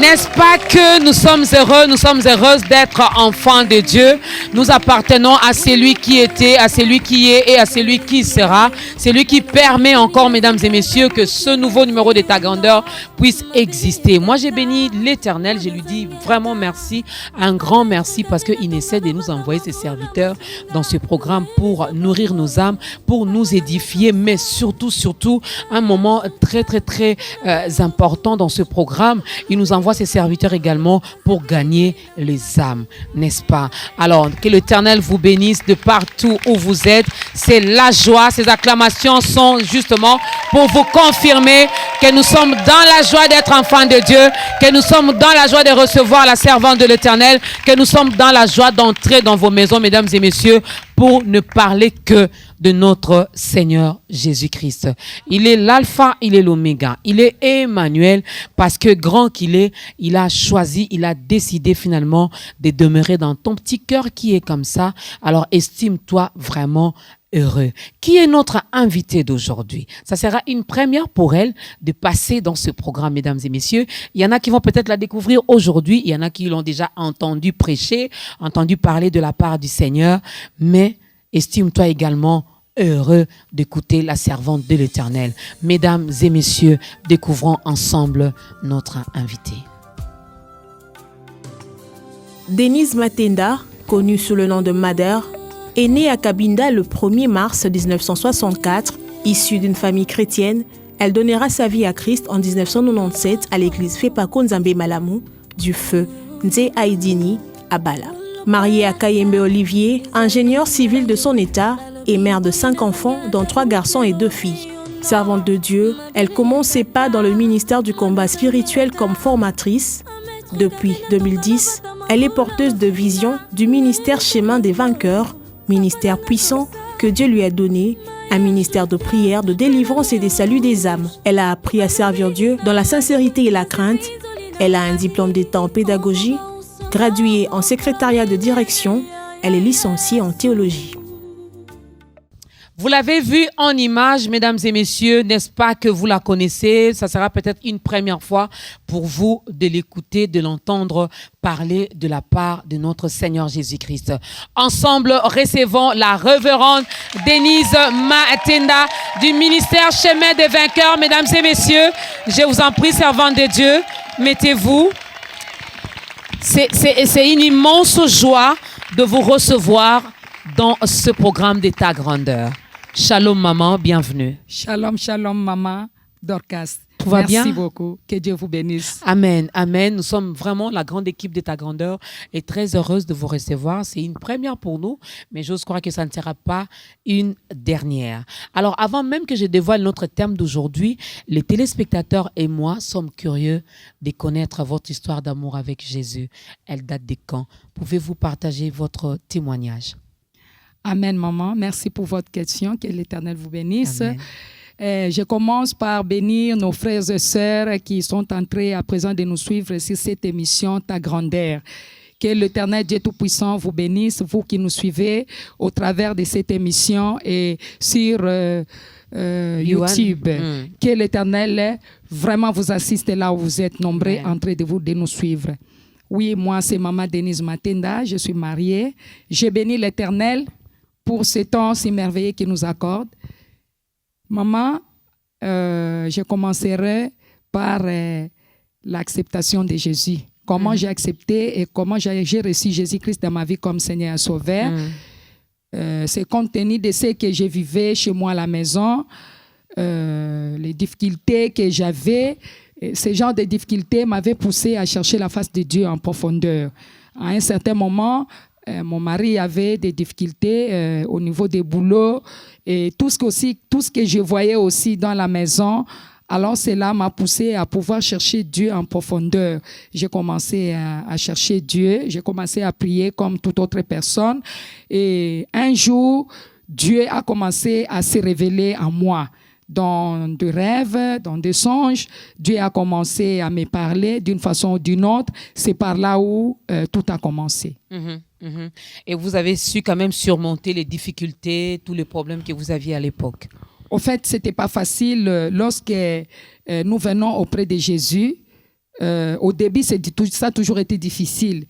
N'est-ce pas que nous sommes heureuses d'être enfants de Dieu. Nous appartenons à celui qui était, à celui qui est et à celui qui sera. Celui qui permet encore, mesdames et messieurs, que ce nouveau numéro d'État Grandeur puisse exister. Moi, j'ai béni l'Éternel. Je lui dis vraiment merci, un grand merci, parce qu'il essaie de nous envoyer ses serviteurs dans ce programme pour nourrir nos âmes, pour nous édifier, mais surtout, un moment très important dans ce programme. Il nous envoie ses serviteurs également pour gagner les âmes, n'est-ce pas? Alors, que l'Éternel vous bénisse de partout où vous êtes. C'est la joie. Ces acclamations sont justement pour vous confirmer que nous sommes dans la joie d'être enfants de Dieu, que nous sommes dans la joie de recevoir la servante de l'Éternel, que nous sommes dans la joie d'entrer dans vos maisons, mesdames et messieurs, pour ne parler que de notre Seigneur Jésus-Christ. Il est l'alpha, il est l'oméga, il est Emmanuel, parce que grand qu'il est, il a choisi, il a décidé finalement de demeurer dans ton petit cœur qui est comme ça. Alors estime-toi vraiment heureux. Qui est notre invité d'aujourd'hui? Ça sera une première pour elle de passer dans ce programme, mesdames et messieurs. Il y en a qui vont peut-être la découvrir aujourd'hui, il y en a qui l'ont déjà entendu prêcher, entendu parler de la part du Seigneur, mais estime-toi également heureux d'écouter la servante de l'Éternel. Mesdames et messieurs, découvrons ensemble notre invité. Denise Matenda, connue sous le nom de Mother, est née à Cabinda le 1er mars 1964. Issue d'une famille chrétienne, elle donnera sa vie à Christ en 1997 à l'église Fepako Nzambe Malamu du feu Nze Aïdini à Bala. Mariée à Kayembe Olivier, ingénieur civil de son état et mère de 5 enfants, dont 3 garçons et 2 filles. Servante de Dieu, elle commence ses pas dans le ministère du combat spirituel comme formatrice. Depuis 2010, elle est porteuse de vision du ministère Chemin des Vainqueurs, ministère puissant que Dieu lui a donné, un ministère de prière, de délivrance et de salut des âmes. Elle a appris à servir Dieu dans la sincérité et la crainte. Elle a un diplôme d'État en pédagogie, graduée en secrétariat de direction. Elle est licenciée en théologie. Vous l'avez vu en image, mesdames et messieurs, n'est-ce pas que vous la connaissez? Ça sera peut-être une première fois pour vous de l'écouter, de l'entendre parler de la part de notre Seigneur Jésus-Christ. Ensemble, recevons la révérende Denise Matenda du ministère Chemin des Vainqueurs. Mesdames et messieurs, je vous en prie, servante de Dieu, mettez-vous. C'est une immense joie de vous recevoir dans ce programme d'État Grandeur. Shalom maman, bienvenue. Shalom, shalom maman, Dorcas. Tout va bien? Merci beaucoup, que Dieu vous bénisse. Amen, amen. Nous sommes vraiment la grande équipe d'État Grandeur et très heureuse de vous recevoir. C'est une première pour nous, mais j'ose croire que ça ne sera pas une dernière. Alors avant même que je dévoile notre thème d'aujourd'hui, les téléspectateurs et moi sommes curieux de connaître votre histoire d'amour avec Jésus. Elle date de quand? Pouvez-vous partager votre témoignage? Amen, maman. Merci pour votre question. Que l'Éternel vous bénisse. Je commence par bénir nos frères et sœurs qui sont en train à présent de nous suivre sur cette émission Ta Grandeur. Que l'Éternel Dieu Tout-Puissant vous bénisse, vous qui nous suivez au travers de cette émission et sur YouTube. Que l'Éternel vraiment vous assiste là où vous êtes nombreux en train de nous suivre. Oui, moi, c'est Maman Denise Matenda, je suis mariée. Je bénis l'Éternel pour ce temps si merveilleux qu'il nous accorde. Maman, je commencerai par l'acceptation de Jésus. Comment j'ai accepté et comment j'ai reçu Jésus-Christ dans ma vie comme Seigneur et Sauveur. C'est compte tenu de ce que je vivais chez moi à la maison, les difficultés que j'avais. Ce genre de difficultés m'avaient poussé à chercher la face de Dieu en profondeur. À un certain moment, mon mari avait des difficultés au niveau des boulots et tout ce que je voyais aussi dans la maison. Alors cela m'a poussé à pouvoir chercher Dieu en profondeur. J'ai commencé à chercher Dieu, j'ai commencé à prier comme toute autre personne. Et un jour, Dieu a commencé à se révéler en moi. Dans des rêves, dans des songes, Dieu a commencé à me parler d'une façon ou d'une autre. C'est par là où tout a commencé. Et vous avez su quand même surmonter les difficultés, tous les problèmes que vous aviez à l'époque? Au fait, ce n'était pas facile. Lorsque nous venons auprès de Jésus, au début, ça a toujours été difficile.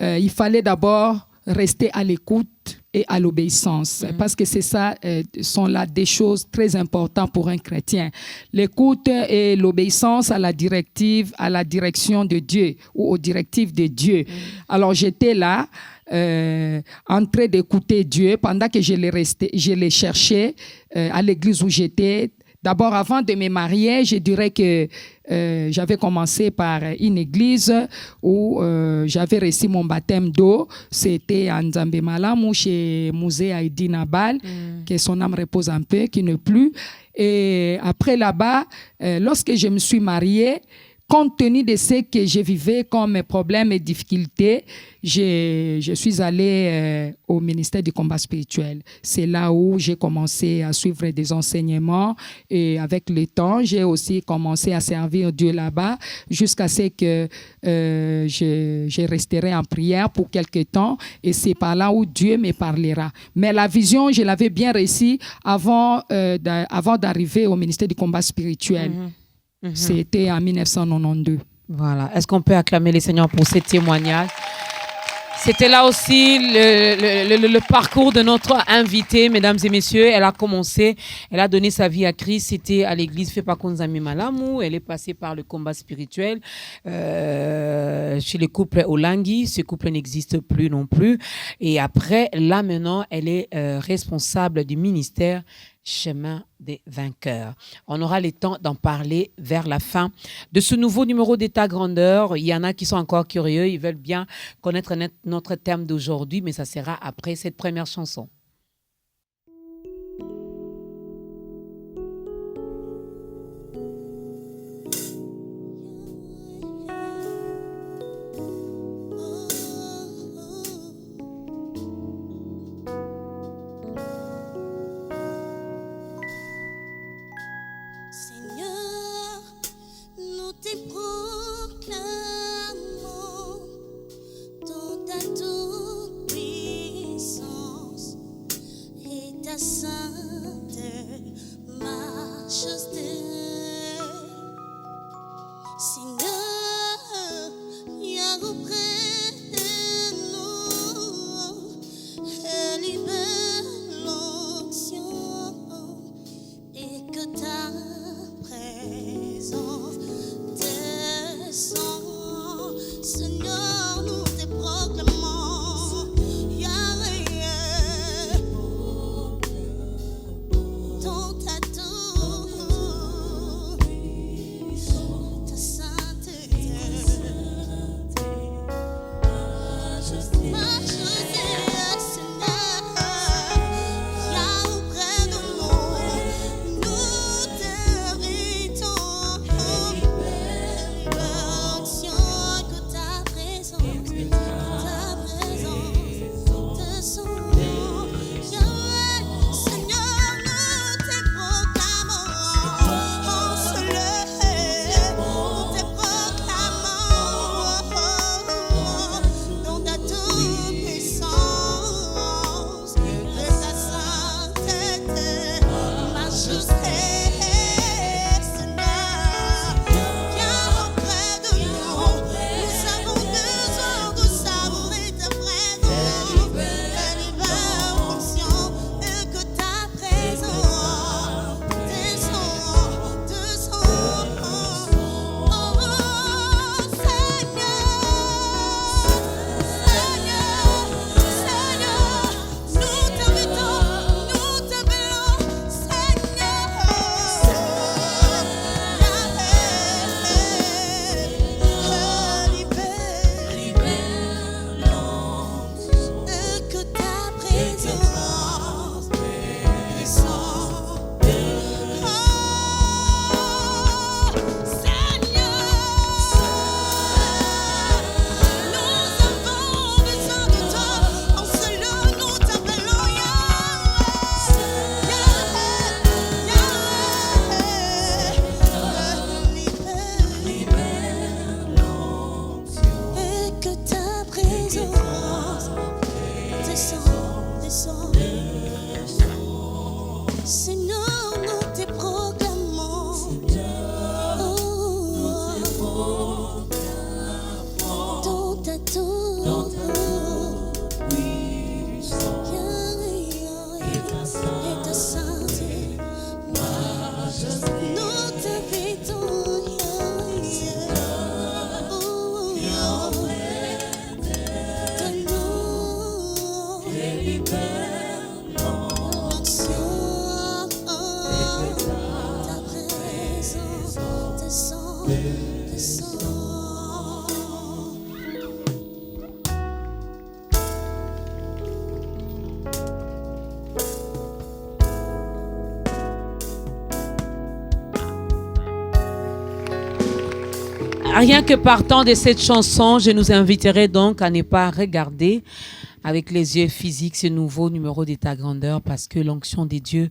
Il fallait d'abord rester à l'écoute et à l'obéissance, parce que c'est ça, sont là des choses très importantes pour un chrétien. L'écoute et l'obéissance à la direction de Dieu ou aux directives de Dieu. Alors j'étais là, en train d'écouter Dieu pendant que je l'ai cherché à l'église où j'étais. D'abord, avant de me marier, je dirais que j'avais commencé par une église où j'avais reçu mon baptême d'eau. C'était à Nzambe Malamu, chez Musée Haïdi Nabal, que son âme repose un peu, qui ne plus. Et après là-bas, lorsque je me suis mariée, compte tenu de ce que je vivais comme problèmes et difficultés, je suis allée au ministère du combat spirituel. C'est là où j'ai commencé à suivre des enseignements et avec le temps, j'ai aussi commencé à servir Dieu là-bas jusqu'à ce que je resterai en prière pour quelque temps et c'est par là où Dieu me parlera. Mais la vision, je l'avais bien reçue avant d'arriver au ministère du combat spirituel. C'était en 1992. Voilà. Est-ce qu'on peut acclamer les Seigneurs pour ces témoignages? C'était là aussi le parcours de notre invitée, mesdames et messieurs. Elle a commencé, elle a donné sa vie à Christ. C'était à l'église Fepakonza Nzambe Malamu. Elle est passée par le combat spirituel chez les couples Olangi. Ce couple n'existe plus non plus. Et après, là maintenant, elle est responsable du ministère Chemin des vainqueurs. On aura le temps d'en parler vers la fin de ce nouveau numéro d'État Grandeur. Il y en a qui sont encore curieux, ils veulent bien connaître notre thème d'aujourd'hui, mais ça sera après cette première chanson. Rien que partant de cette chanson, je nous inviterai donc à ne pas regarder avec les yeux physiques ce nouveau numéro de ta grandeur, parce que l'onction de Dieu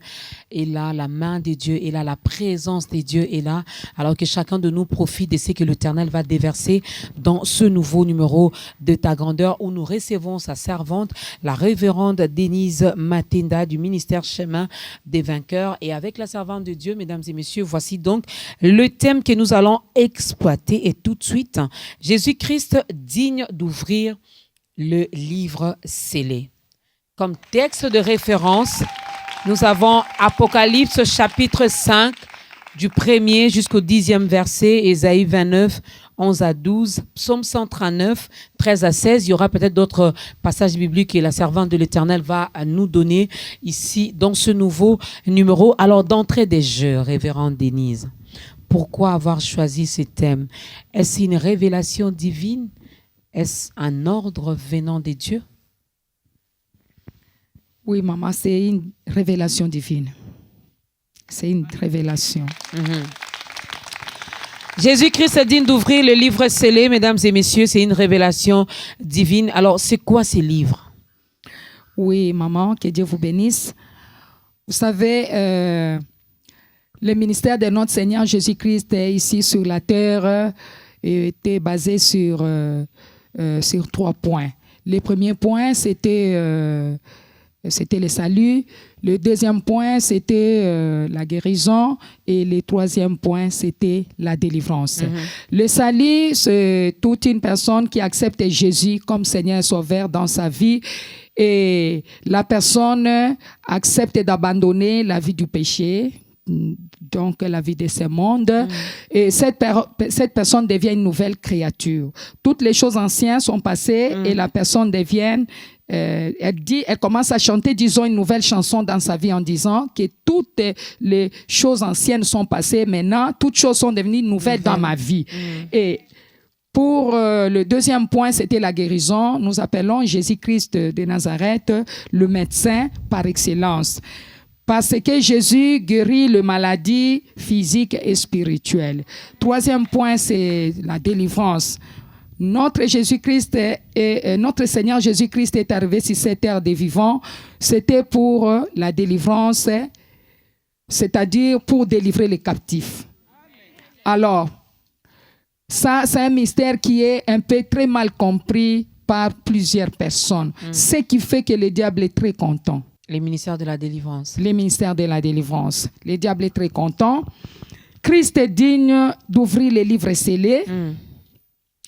est là, la main de Dieu est là, la présence de Dieu est là, alors que chacun de nous profite de ce que l'Éternel va déverser dans ce nouveau numéro de ta grandeur, où nous recevons sa servante, la révérende Denise Matenda du ministère Chemin des Vainqueurs. Et avec la servante de Dieu, mesdames et messieurs, voici donc le thème que nous allons exploiter. Et tout de suite, Jésus-Christ digne d'ouvrir le livre scellé. Comme texte de référence, nous avons Apocalypse chapitre 5, du 1er jusqu'au 10e verset, Ésaïe 29, 11 à 12, Psaume 139, 13 à 16. Il y aura peut-être d'autres passages bibliques que la servante de l'Éternel va nous donner ici dans ce nouveau numéro. Alors, d'entrée des jeux, révérende Denise, pourquoi avoir choisi ce thème? Est-ce une révélation divine? Est-ce un ordre venant de Dieu? Oui, maman, c'est une révélation divine. C'est une révélation. Jésus-Christ est digne d'ouvrir le livre scellé, mesdames et messieurs, c'est une révélation divine. Alors, c'est quoi ces livres? Oui, maman, que Dieu vous bénisse. Vous savez, le ministère de notre Seigneur Jésus-Christ est ici sur la terre était basé sur 3 points. Le premier point, c'était le salut. Le deuxième point, c'était la guérison. Et le troisième point, c'était la délivrance. Le salut, c'est toute une personne qui accepte Jésus comme Seigneur et Sauveur dans sa vie. Et la personne accepte d'abandonner la vie du péché, donc la vie de ce monde, et cette personne devient une nouvelle créature. Toutes les choses anciennes sont passées et la personne devient, elle commence à chanter, disons, une nouvelle chanson dans sa vie en disant que toutes les choses anciennes sont passées, maintenant toutes choses sont devenues nouvelles dans ma vie. Et pour le deuxième point, c'était la guérison. Nous appelons Jésus-Christ de Nazareth le médecin par excellence. Parce que Jésus guérit les maladies physiques et spirituelles. Troisième point, c'est la délivrance. Notre Jésus-Christ et notre Seigneur Jésus-Christ est arrivé sur cette terre des vivants. C'était pour la délivrance, c'est-à-dire pour délivrer les captifs. Alors, ça, c'est un mystère qui est un peu très mal compris par plusieurs personnes. Ce qui fait que le diable est très content. Les ministères de la délivrance. Les ministères de la délivrance. Le diable est très content. Christ est digne d'ouvrir les livres scellés.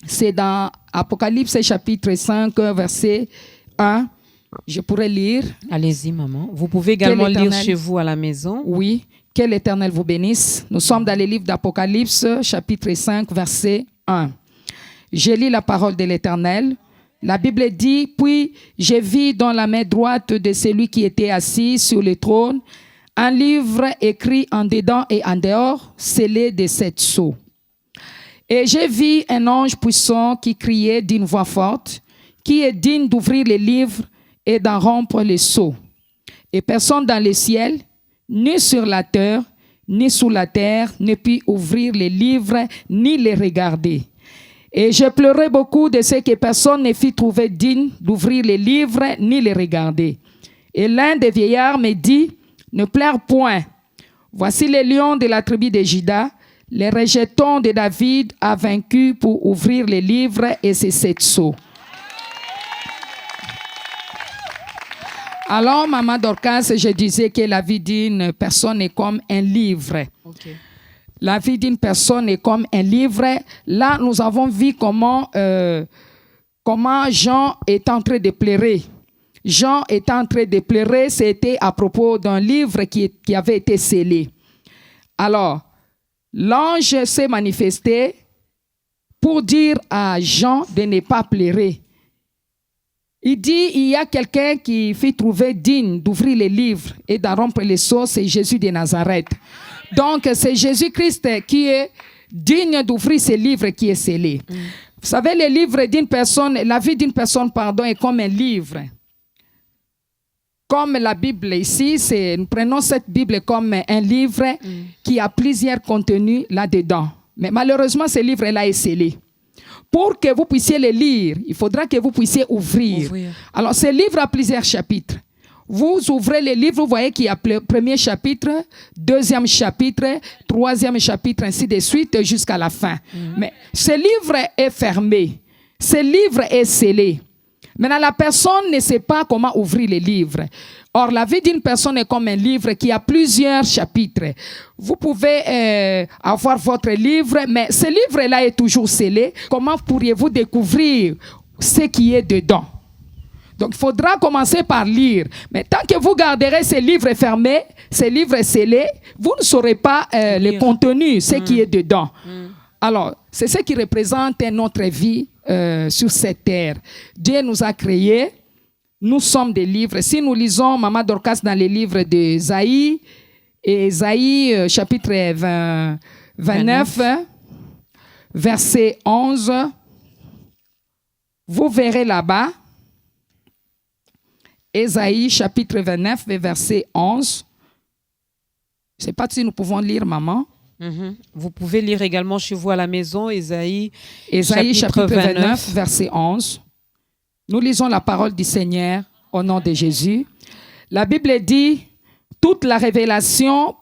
C'est dans Apocalypse chapitre 5, verset 1. Je pourrais lire. Allez-y, maman. Vous pouvez également lire chez vous à la maison. Oui. Que l'Éternel vous bénisse. Nous sommes dans le livre d'Apocalypse, chapitre 5, verset 1. Je lis la parole de l'Éternel. La Bible dit, puis j'ai vu dans la main droite de celui qui était assis sur le trône un livre écrit en dedans et en dehors, scellé de 7 sceaux. Et j'ai vu un ange puissant qui criait d'une voix forte, qui est digne d'ouvrir les livres et d'en rompre les sceaux. Et personne dans le ciel, ni sur la terre, ni sous la terre, ne put ouvrir les livres, ni les regarder. Et je pleurais beaucoup de ce que personne ne fit trouver digne d'ouvrir les livres ni les regarder. Et l'un des vieillards me dit, ne pleure point. Voici les lions de la tribu de Juda, les rejetons de David a vaincu pour ouvrir les livres et ses 7 sceaux. Alors, maman Dorcas, je disais que la vie d'une personne est comme un livre. Okay. La vie d'une personne est comme un livre. Là, nous avons vu comment Jean est en train de pleurer. Jean est en train de pleurer, c'était à propos d'un livre qui avait été scellé. Alors, l'ange s'est manifesté pour dire à Jean de ne pas pleurer. Il dit, il y a quelqu'un qui fit trouver digne d'ouvrir les livres et d'en rompre les sceaux, c'est Jésus de Nazareth. Donc, c'est Jésus-Christ qui est digne d'ouvrir ce livre qui est scellé. Vous savez, le livre d'une personne, la vie d'une personne, est comme un livre. Comme la Bible ici, nous prenons cette Bible comme un livre qui a plusieurs contenus là-dedans. Mais malheureusement, ce livre-là est scellé. Pour que vous puissiez le lire, il faudra que vous puissiez ouvrir. Alors, ce livre a plusieurs chapitres. Vous ouvrez le livre, vous voyez qu'il y a le premier chapitre, deuxième chapitre, troisième chapitre, ainsi de suite, jusqu'à la fin. Mais ce livre est fermé. Ce livre est scellé. Maintenant, la personne ne sait pas comment ouvrir le livre. Or, la vie d'une personne est comme un livre qui a plusieurs chapitres. Vous pouvez avoir votre livre, mais ce livre-là est toujours scellé. Comment pourriez-vous découvrir ce qui est dedans? Donc, il faudra commencer par lire. Mais tant que vous garderez ces livres fermés, ces livres scellés, vous ne saurez pas le contenu, ce qui est dedans. Alors, c'est ce qui représente notre vie sur cette terre. Dieu nous a créés. Nous sommes des livres. Si nous lisons Maman Dorcas dans les livres d'Ésaïe, Ésaïe chapitre 29, verset 11, vous verrez là-bas, Ésaïe chapitre 29, verset 11. Je ne sais pas si nous pouvons lire, maman. Vous pouvez lire également chez vous à la maison, Ésaïe chapitre 29, verset 11. Nous lisons la parole du Seigneur au nom de Jésus. La Bible dit, toute la révélation est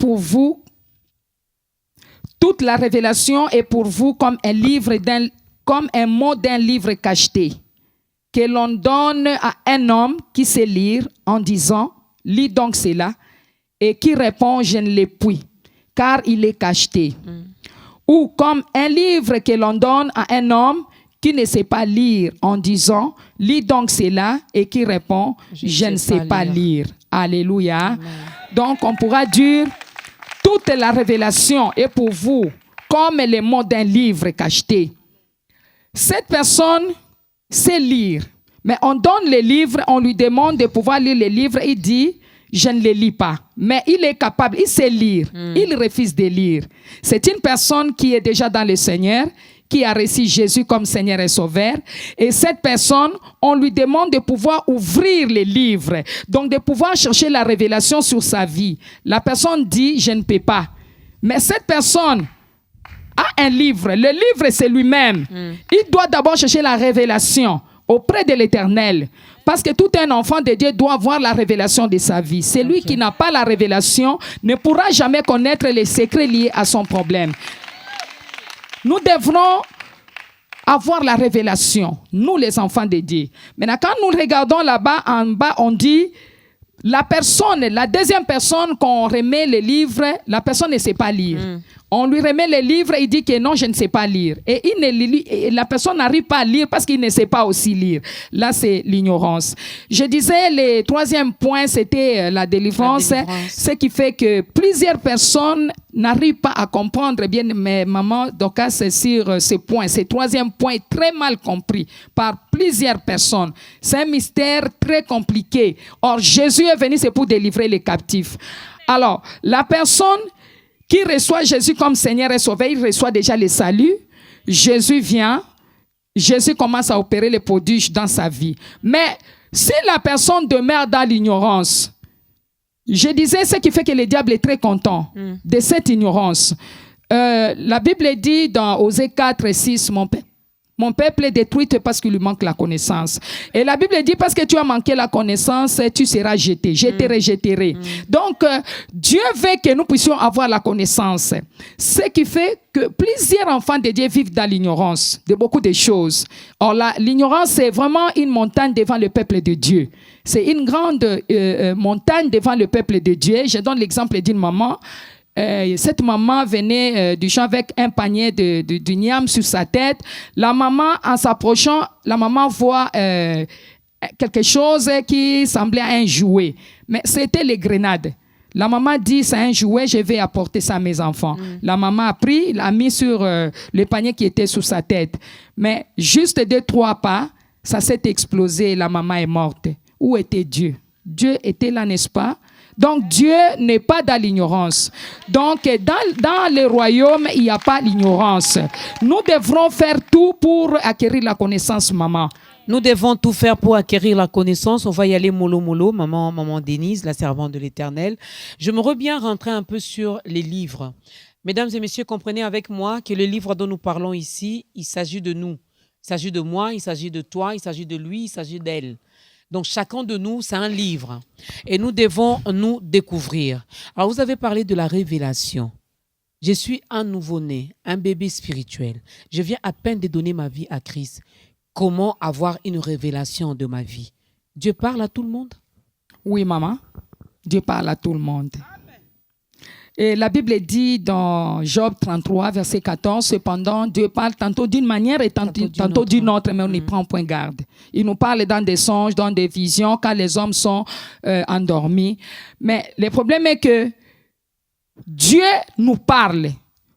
pour vous comme un mot d'un livre cacheté, que l'on donne à un homme qui sait lire en disant, lis donc cela, et qui répond, je ne l'ai point, car il est cacheté. Ou comme un livre que l'on donne à un homme qui ne sait pas lire en disant, lis donc cela, et qui répond, je ne sais pas lire. Alléluia. Amen. Donc, on pourra dire, toute la révélation est pour vous comme le mot d'un livre cacheté. Cette personne sait lire, mais on donne le livre, on lui demande de pouvoir lire le livre, il dit, je ne le lis pas. Mais il est capable, il sait lire, il refuse de lire. C'est une personne qui est déjà dans le Seigneur, qui a reçu Jésus comme Seigneur et Sauveur. Et cette personne, on lui demande de pouvoir ouvrir les livres, donc de pouvoir chercher la révélation sur sa vie. La personne dit, je ne peux pas. Mais cette personne a un livre. Le livre, c'est lui-même. Il doit d'abord chercher la révélation auprès de l'Éternel. Parce que tout un enfant de Dieu doit avoir la révélation de sa vie. Celui qui n'a pas la révélation ne pourra jamais connaître les secrets liés à son problème. Nous devrons avoir la révélation, nous les enfants de Dieu. Maintenant, quand nous regardons là-bas, en bas, on dit, la deuxième personne qu'on remet le livre, la personne ne sait pas lire. On lui remet le livre, il dit que non, je ne sais pas lire. Et la personne n'arrive pas à lire parce qu'il ne sait pas aussi lire. Là, c'est l'ignorance. Je disais, le troisième point, c'était la délivrance. Ce qui fait que plusieurs personnes n'arrivent pas à comprendre bien, mais maman Dorcas, sur ce point. Ce troisième point est très mal compris par plusieurs personnes. C'est un mystère très compliqué. Or, Jésus est venu, c'est pour délivrer les captifs. Alors, la personne qui reçoit Jésus comme Seigneur et Sauveur, il reçoit déjà le salut. Jésus vient, Jésus commence à opérer les prodiges dans sa vie. Mais si la personne demeure dans l'ignorance, je disais ce qui fait que le diable est très content de cette ignorance. La Bible dit dans Osée 4 et 6, mon peuple est détruit parce qu'il lui manque la connaissance. Et la Bible dit, parce que tu as manqué la connaissance, tu seras jeté. Je te rejetterai. Donc, Dieu veut que nous puissions avoir la connaissance. Ce qui fait que plusieurs enfants de Dieu vivent dans l'ignorance de beaucoup de choses. Or, l'ignorance, c'est vraiment une montagne devant le peuple de Dieu. C'est une grande montagne devant le peuple de Dieu. Je donne l'exemple d'une maman. Cette maman venait du champ avec un panier de niam sur sa tête. La maman, en s'approchant, la maman voit quelque chose qui semblait un jouet. Mais c'était les grenades. La maman dit, c'est un jouet, je vais apporter ça à mes enfants. La maman a pris, l'a mis sur le panier qui était sous sa tête. Mais juste 2-3 pas, ça s'est explosé et la maman est morte. Où était Dieu? Dieu était là, n'est-ce pas? Donc Dieu n'est pas dans l'ignorance. Donc dans le royaume, il n'y a pas l'ignorance. Nous devrons faire tout pour acquérir la connaissance, maman. Nous devons tout faire pour acquérir la connaissance. On va y aller mollo mollo, maman Denise, la servante de l'Éternel. Je me bien rentrer un peu sur les livres. Mesdames et messieurs, comprenez avec moi que le livre dont nous parlons ici, il s'agit de nous. Il s'agit de moi, il s'agit de toi, il s'agit de lui, il s'agit d'elle. Donc chacun de nous, c'est un livre. Et nous devons nous découvrir. Alors vous avez parlé de la révélation. Je suis un nouveau-né, un bébé spirituel. Je viens à peine de donner ma vie à Christ. Comment avoir une révélation de ma vie? Dieu parle à tout le monde? Oui, maman. Dieu parle à tout le monde. Et la Bible dit dans Job 33, verset 14, cependant, Dieu parle tantôt d'une manière et tantôt d'une autre, mais on n'y prend point garde. Il nous parle dans des songes, dans des visions, quand les hommes sont endormis. Mais le problème est que Dieu nous parle,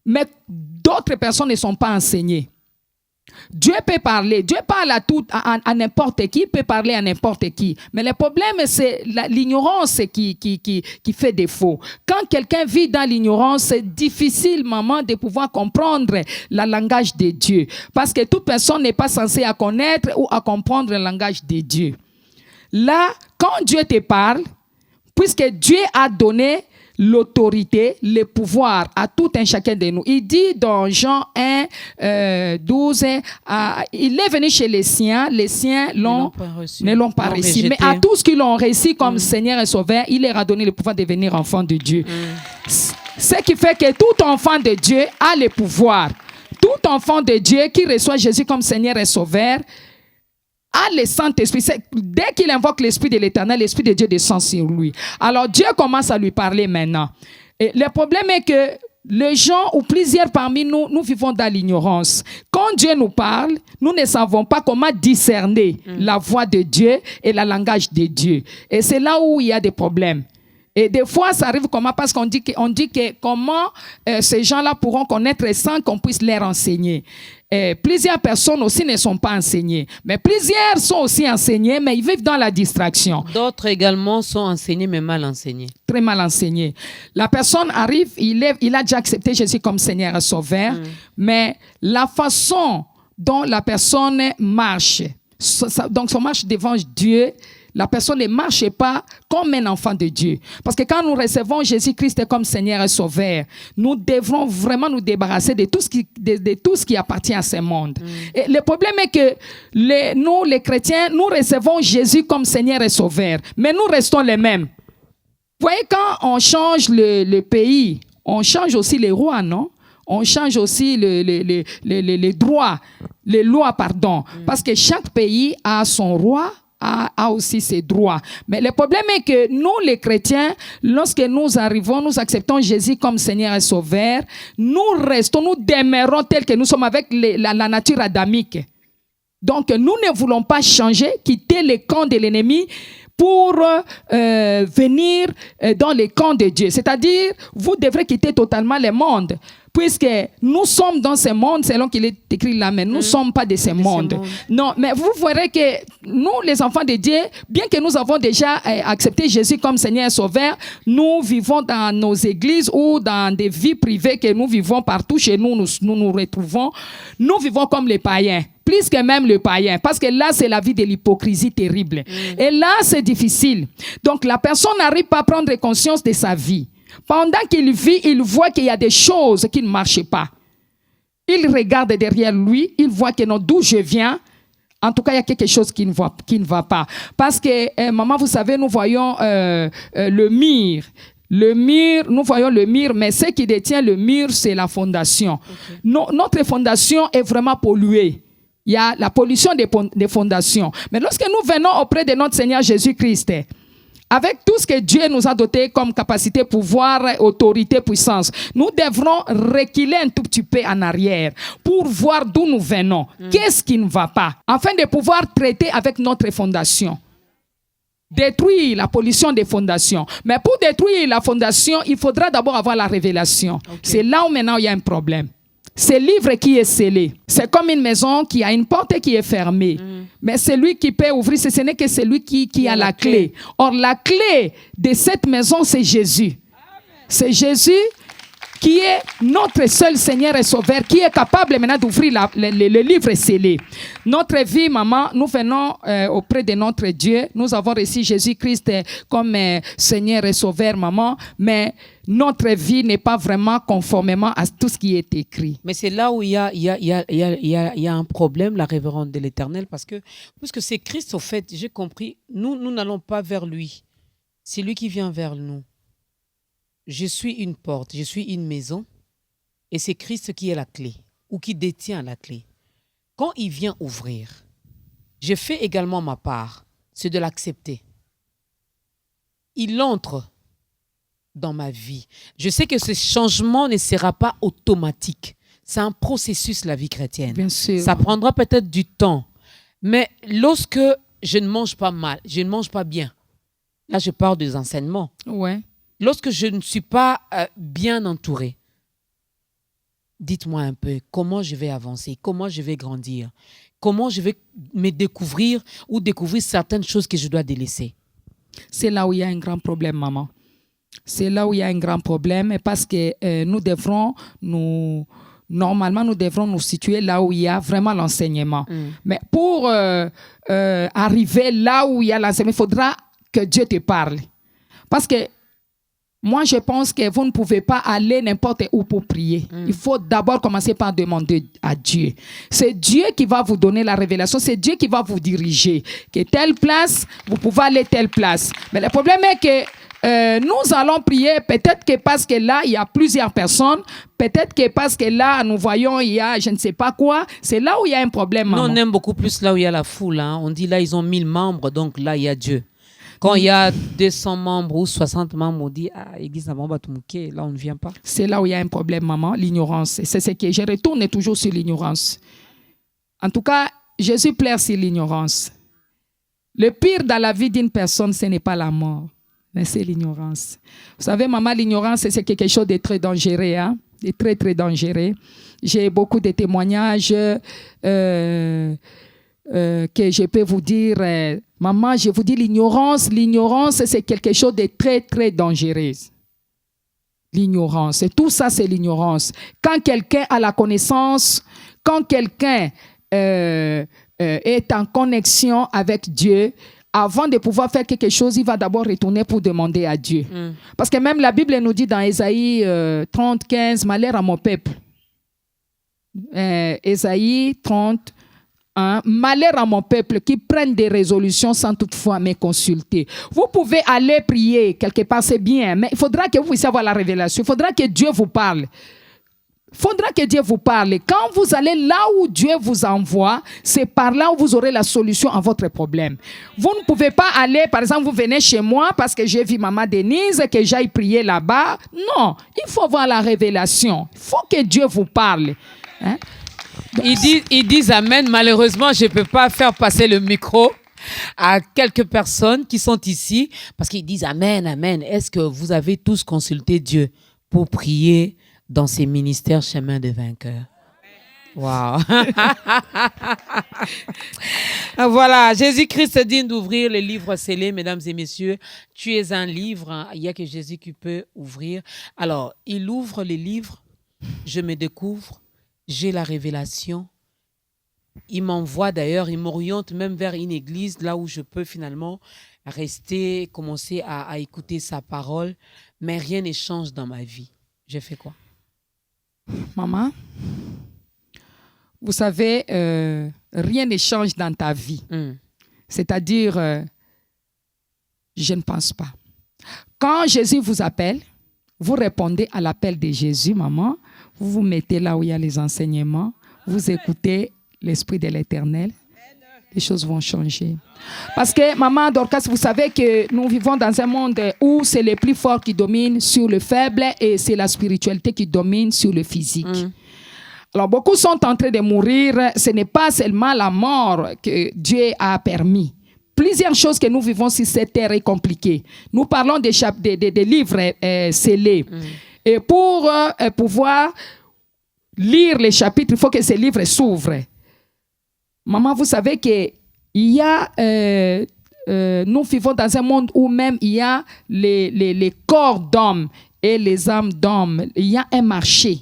mais d'autres personnes ne sont pas enseignées. Dieu peut parler, Dieu parle à n'importe qui, peut parler à n'importe qui. Mais le problème, c'est l'ignorance qui fait défaut. Quand quelqu'un vit dans l'ignorance, c'est difficile, maman, de pouvoir comprendre le langage de Dieu. Parce que toute personne n'est pas censée à connaître ou à comprendre le langage de Dieu. Là, quand Dieu te parle, puisque Dieu a donné l'autorité, le pouvoir à tout un chacun de nous. Il dit dans Jean 1, 12, il est venu chez les siens ne l'ont pas reçu. Mais à tous qui l'ont reçu comme Seigneur et Sauveur, il leur a donné le pouvoir de devenir enfant de Dieu. Ce qui fait que tout enfant de Dieu a le pouvoir. Tout enfant de Dieu qui reçoit Jésus comme Seigneur et Sauveur a le Saint-Esprit. Dès qu'il invoque l'Esprit de l'Éternel, l'Esprit de Dieu descend sur lui. Alors Dieu commence à lui parler maintenant. Et le problème est que les gens ou plusieurs parmi nous, nous vivons dans l'ignorance. Quand Dieu nous parle, nous ne savons pas comment discerner la voix de Dieu et le langage de Dieu. Et c'est là où il y a des problèmes. Et des fois, ça arrive comment? Parce qu'on dit que comment ces gens-là pourront connaître sans qu'on puisse leur enseigner. Plusieurs personnes aussi ne sont pas enseignées. Mais plusieurs sont aussi enseignées, mais ils vivent dans la distraction. D'autres également sont enseignés, mais mal enseignés. Très mal enseignés. La personne arrive, il a déjà accepté Jésus comme Seigneur et Sauveur, mais la façon dont la personne marche, donc son marche devant Dieu, la personne ne marche pas comme un enfant de Dieu. Parce que quand nous recevons Jésus-Christ comme Seigneur et Sauveur, nous devrons vraiment nous débarrasser de tout ce qui appartient à ce monde. Et le problème est que nous, les chrétiens, nous recevons Jésus comme Seigneur et Sauveur, mais nous restons les mêmes. Vous voyez, quand on change le pays, on change aussi les rois, non? On change aussi les droits, les lois, pardon. Parce que chaque pays a son roi, a aussi ses droits. Mais le problème est que nous, les chrétiens, lorsque nous arrivons, nous acceptons Jésus comme Seigneur et Sauveur, nous restons, nous demeurons tels que nous sommes avec la nature adamique. Donc, nous ne voulons pas changer, quitter le camp de l'ennemi pour venir dans le camp de Dieu. C'est-à-dire, vous devrez quitter totalement le monde. Puisque nous sommes dans ce monde, selon qu'il est écrit là, mais nous ne sommes pas de ce monde. Non, mais vous verrez que nous, les enfants de Dieu, bien que nous avons déjà accepté Jésus comme Seigneur et Sauveur, nous vivons dans nos églises ou dans des vies privées que nous vivons partout chez nous, nous retrouvons. Nous vivons comme les païens. Plus que même le païen, parce que là, c'est la vie de l'hypocrisie terrible. Et là, c'est difficile. Donc, la personne n'arrive pas à prendre conscience de sa vie. Pendant qu'il vit, il voit qu'il y a des choses qui ne marchent pas. Il regarde derrière lui, il voit que non, d'où je viens, en tout cas, il y a quelque chose qui ne va pas. Parce que, maman, vous savez, nous voyons le mur. Le mur, nous voyons le mur, mais ce qui détient le mur, c'est la fondation. Notre fondation est vraiment polluée. Il y a la pollution des fondations. Mais lorsque nous venons auprès de notre Seigneur Jésus-Christ, avec tout ce que Dieu nous a doté comme capacité, pouvoir, autorité, puissance, nous devrons reculer un tout petit peu en arrière pour voir d'où nous venons. Qu'est-ce qui ne va pas? Afin de pouvoir traiter avec notre fondation. Détruire la pollution des fondations. Mais pour détruire la fondation, il faudra d'abord avoir la révélation. C'est là où maintenant il y a un problème. ce livre qui est scellé. C'est comme une maison qui a une porte qui est fermée. Mais celui qui peut ouvrir, ce n'est que celui qui a la clé. Or, la clé de cette maison, c'est Jésus. C'est Jésus qui est notre seul Seigneur et Sauveur, qui est capable maintenant d'ouvrir le livre scellé. Notre vie, maman, nous venons auprès de notre Dieu. Nous avons reçu Jésus-Christ comme Seigneur et Sauveur, maman, mais notre vie n'est pas vraiment conformément à tout ce qui est écrit. Mais c'est là où il y a un problème, la révérende de l'Éternel, parce que c'est Christ, au fait, j'ai compris, nous n'allons pas vers lui. C'est lui qui vient vers nous. Je suis une porte, je suis une maison, et c'est Christ qui est la clé, ou qui détient la clé. Quand il vient ouvrir, je fais également ma part, c'est de l'accepter. Il entre dans ma vie. Je sais que ce changement ne sera pas automatique. C'est un processus, la vie chrétienne. Bien sûr. Ça prendra peut-être du temps. Mais lorsque je ne mange pas mal, je ne mange pas bien, là je parle des enseignements. Ouais. Lorsque je ne suis pas bien entouré, dites-moi un peu comment je vais avancer, comment je vais grandir, comment je vais me découvrir ou découvrir certaines choses que je dois délaisser. C'est là où il y a un grand problème, maman. C'est là où il y a un grand problème parce que normalement, nous devrons nous situer là où il y a vraiment l'enseignement. Mais pour arriver là où il y a l'enseignement, il faudra que Dieu te parle. Parce que moi, je pense que vous ne pouvez pas aller n'importe où pour prier. Il faut d'abord commencer par demander à Dieu. C'est Dieu qui va vous donner la révélation. C'est Dieu qui va vous diriger. Que telle place, vous pouvez aller telle place. Mais le problème est que nous allons prier, peut-être que parce que là, il y a plusieurs personnes, peut-être que parce que là, nous voyons, il y a je ne sais pas quoi, c'est là où il y a un problème. Nous, on aime beaucoup plus là où il y a la foule. Hein. On dit là, ils ont 1000 membres, donc là, il y a Dieu. Quand il y a 200 membres ou 60 membres, on dit, église là, on ne vient pas. C'est là où il y a un problème, maman, l'ignorance. C'est ce que je retourne toujours sur l'ignorance. En tout cas, Jésus plaire sur l'ignorance. Le pire dans la vie d'une personne, ce n'est pas la mort, mais c'est l'ignorance. Vous savez, maman, l'ignorance, c'est quelque chose de très dangereux, hein? De très, très dangereux. J'ai beaucoup de témoignages que je peux vous dire, maman, je vous dis l'ignorance, c'est quelque chose de très, très dangereux. L'ignorance, et tout ça, c'est l'ignorance. Quand quelqu'un a la connaissance, quand quelqu'un est en connexion avec Dieu, avant de pouvoir faire quelque chose, il va d'abord retourner pour demander à Dieu. Parce que même la Bible nous dit dans Ésaïe 30, 15, malheur à mon peuple. Ésaïe 30, malheur à mon peuple qui prennent des résolutions sans toutefois me consulter. Vous pouvez aller prier quelque part, c'est bien, mais il faudra que vous puissiez avoir la révélation. Il faudra que Dieu vous parle. Faudra que Dieu vous parle. Quand vous allez là où Dieu vous envoie, c'est par là où vous aurez la solution à votre problème. Vous ne pouvez pas aller, par exemple, vous venez chez moi parce que j'ai vu maman Denise, que j'aille prier là-bas. Non, il faut avoir la révélation. Il faut que Dieu vous parle. Hein? Ils disent Amen. Malheureusement, je ne peux pas faire passer le micro à quelques personnes qui sont ici parce qu'ils disent Amen, Amen. Est-ce que vous avez tous consulté Dieu pour prier dans ces ministères Chemin de Vainqueur? Wow. Voilà, Jésus-Christ dit d'ouvrir les livres scellés, mesdames et messieurs. Tu es un livre, hein. Il n'y a que Jésus qui peut ouvrir. Alors, il ouvre les livres, je me découvre. J'ai la révélation. Il m'envoie d'ailleurs, il m'oriente même vers une église, là où je peux finalement rester, commencer à écouter sa parole. Mais rien ne change dans ma vie. Je fais quoi? Maman, vous savez, rien ne change dans ta vie. C'est-à-dire, je ne pense pas. Quand Jésus vous appelle, vous répondez à l'appel de Jésus, maman. Vous vous mettez là où il y a les enseignements. Vous écoutez l'Esprit de l'Éternel. Les choses vont changer. Parce que, maman Dorcas, vous savez que nous vivons dans un monde où c'est les plus forts qui dominent sur le faible et c'est la spiritualité qui domine sur le physique. Alors, beaucoup sont en train de mourir. Ce n'est pas seulement la mort que Dieu a permis. Plusieurs choses que nous vivons sur cette terre est compliquée. Nous parlons des livres scellés. Et pour pouvoir lire les chapitres, il faut que ces livres s'ouvrent. Maman, vous savez qu'il y a... nous vivons dans un monde où même il y a les corps d'hommes et les âmes d'hommes. Il y a un marché.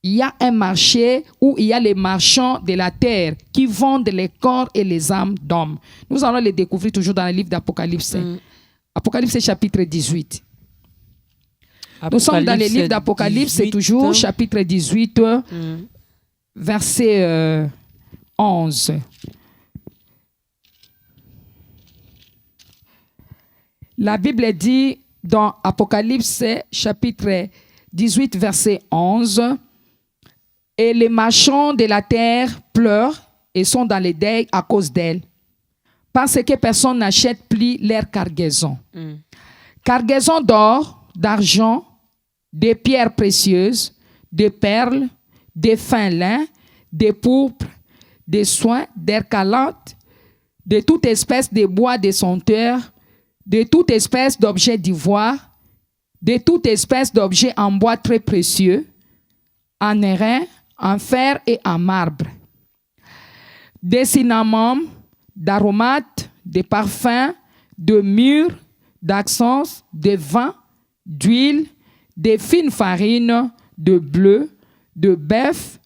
Il y a un marché où il y a les marchands de la terre qui vendent les corps et les âmes d'hommes. Nous allons les découvrir toujours dans le livre d'Apocalypse. Apocalypse chapitre 18. Nous sommes dans le livre d'Apocalypse, c'est toujours chapitre 18, verset 11. La Bible dit dans Apocalypse chapitre 18, verset 11, « Et les marchands de la terre pleurent et sont dans les deuils à cause d'elle, parce que personne n'achète plus leur cargaison. Cargaison d'or, d'argent, de pierres précieuses, de perles, de fin lin, de pourpre, de soie, d'escarlate, de toute espèce de bois de senteur, de toute espèce d'objet d'ivoire, de toute espèce d'objet en bois très précieux, en airain, en fer et en marbre, des cinnamons, d'aromates, de parfums, de mûres, d'accents, de vin, d'huile, de fines farines, de bleu, de bœuf,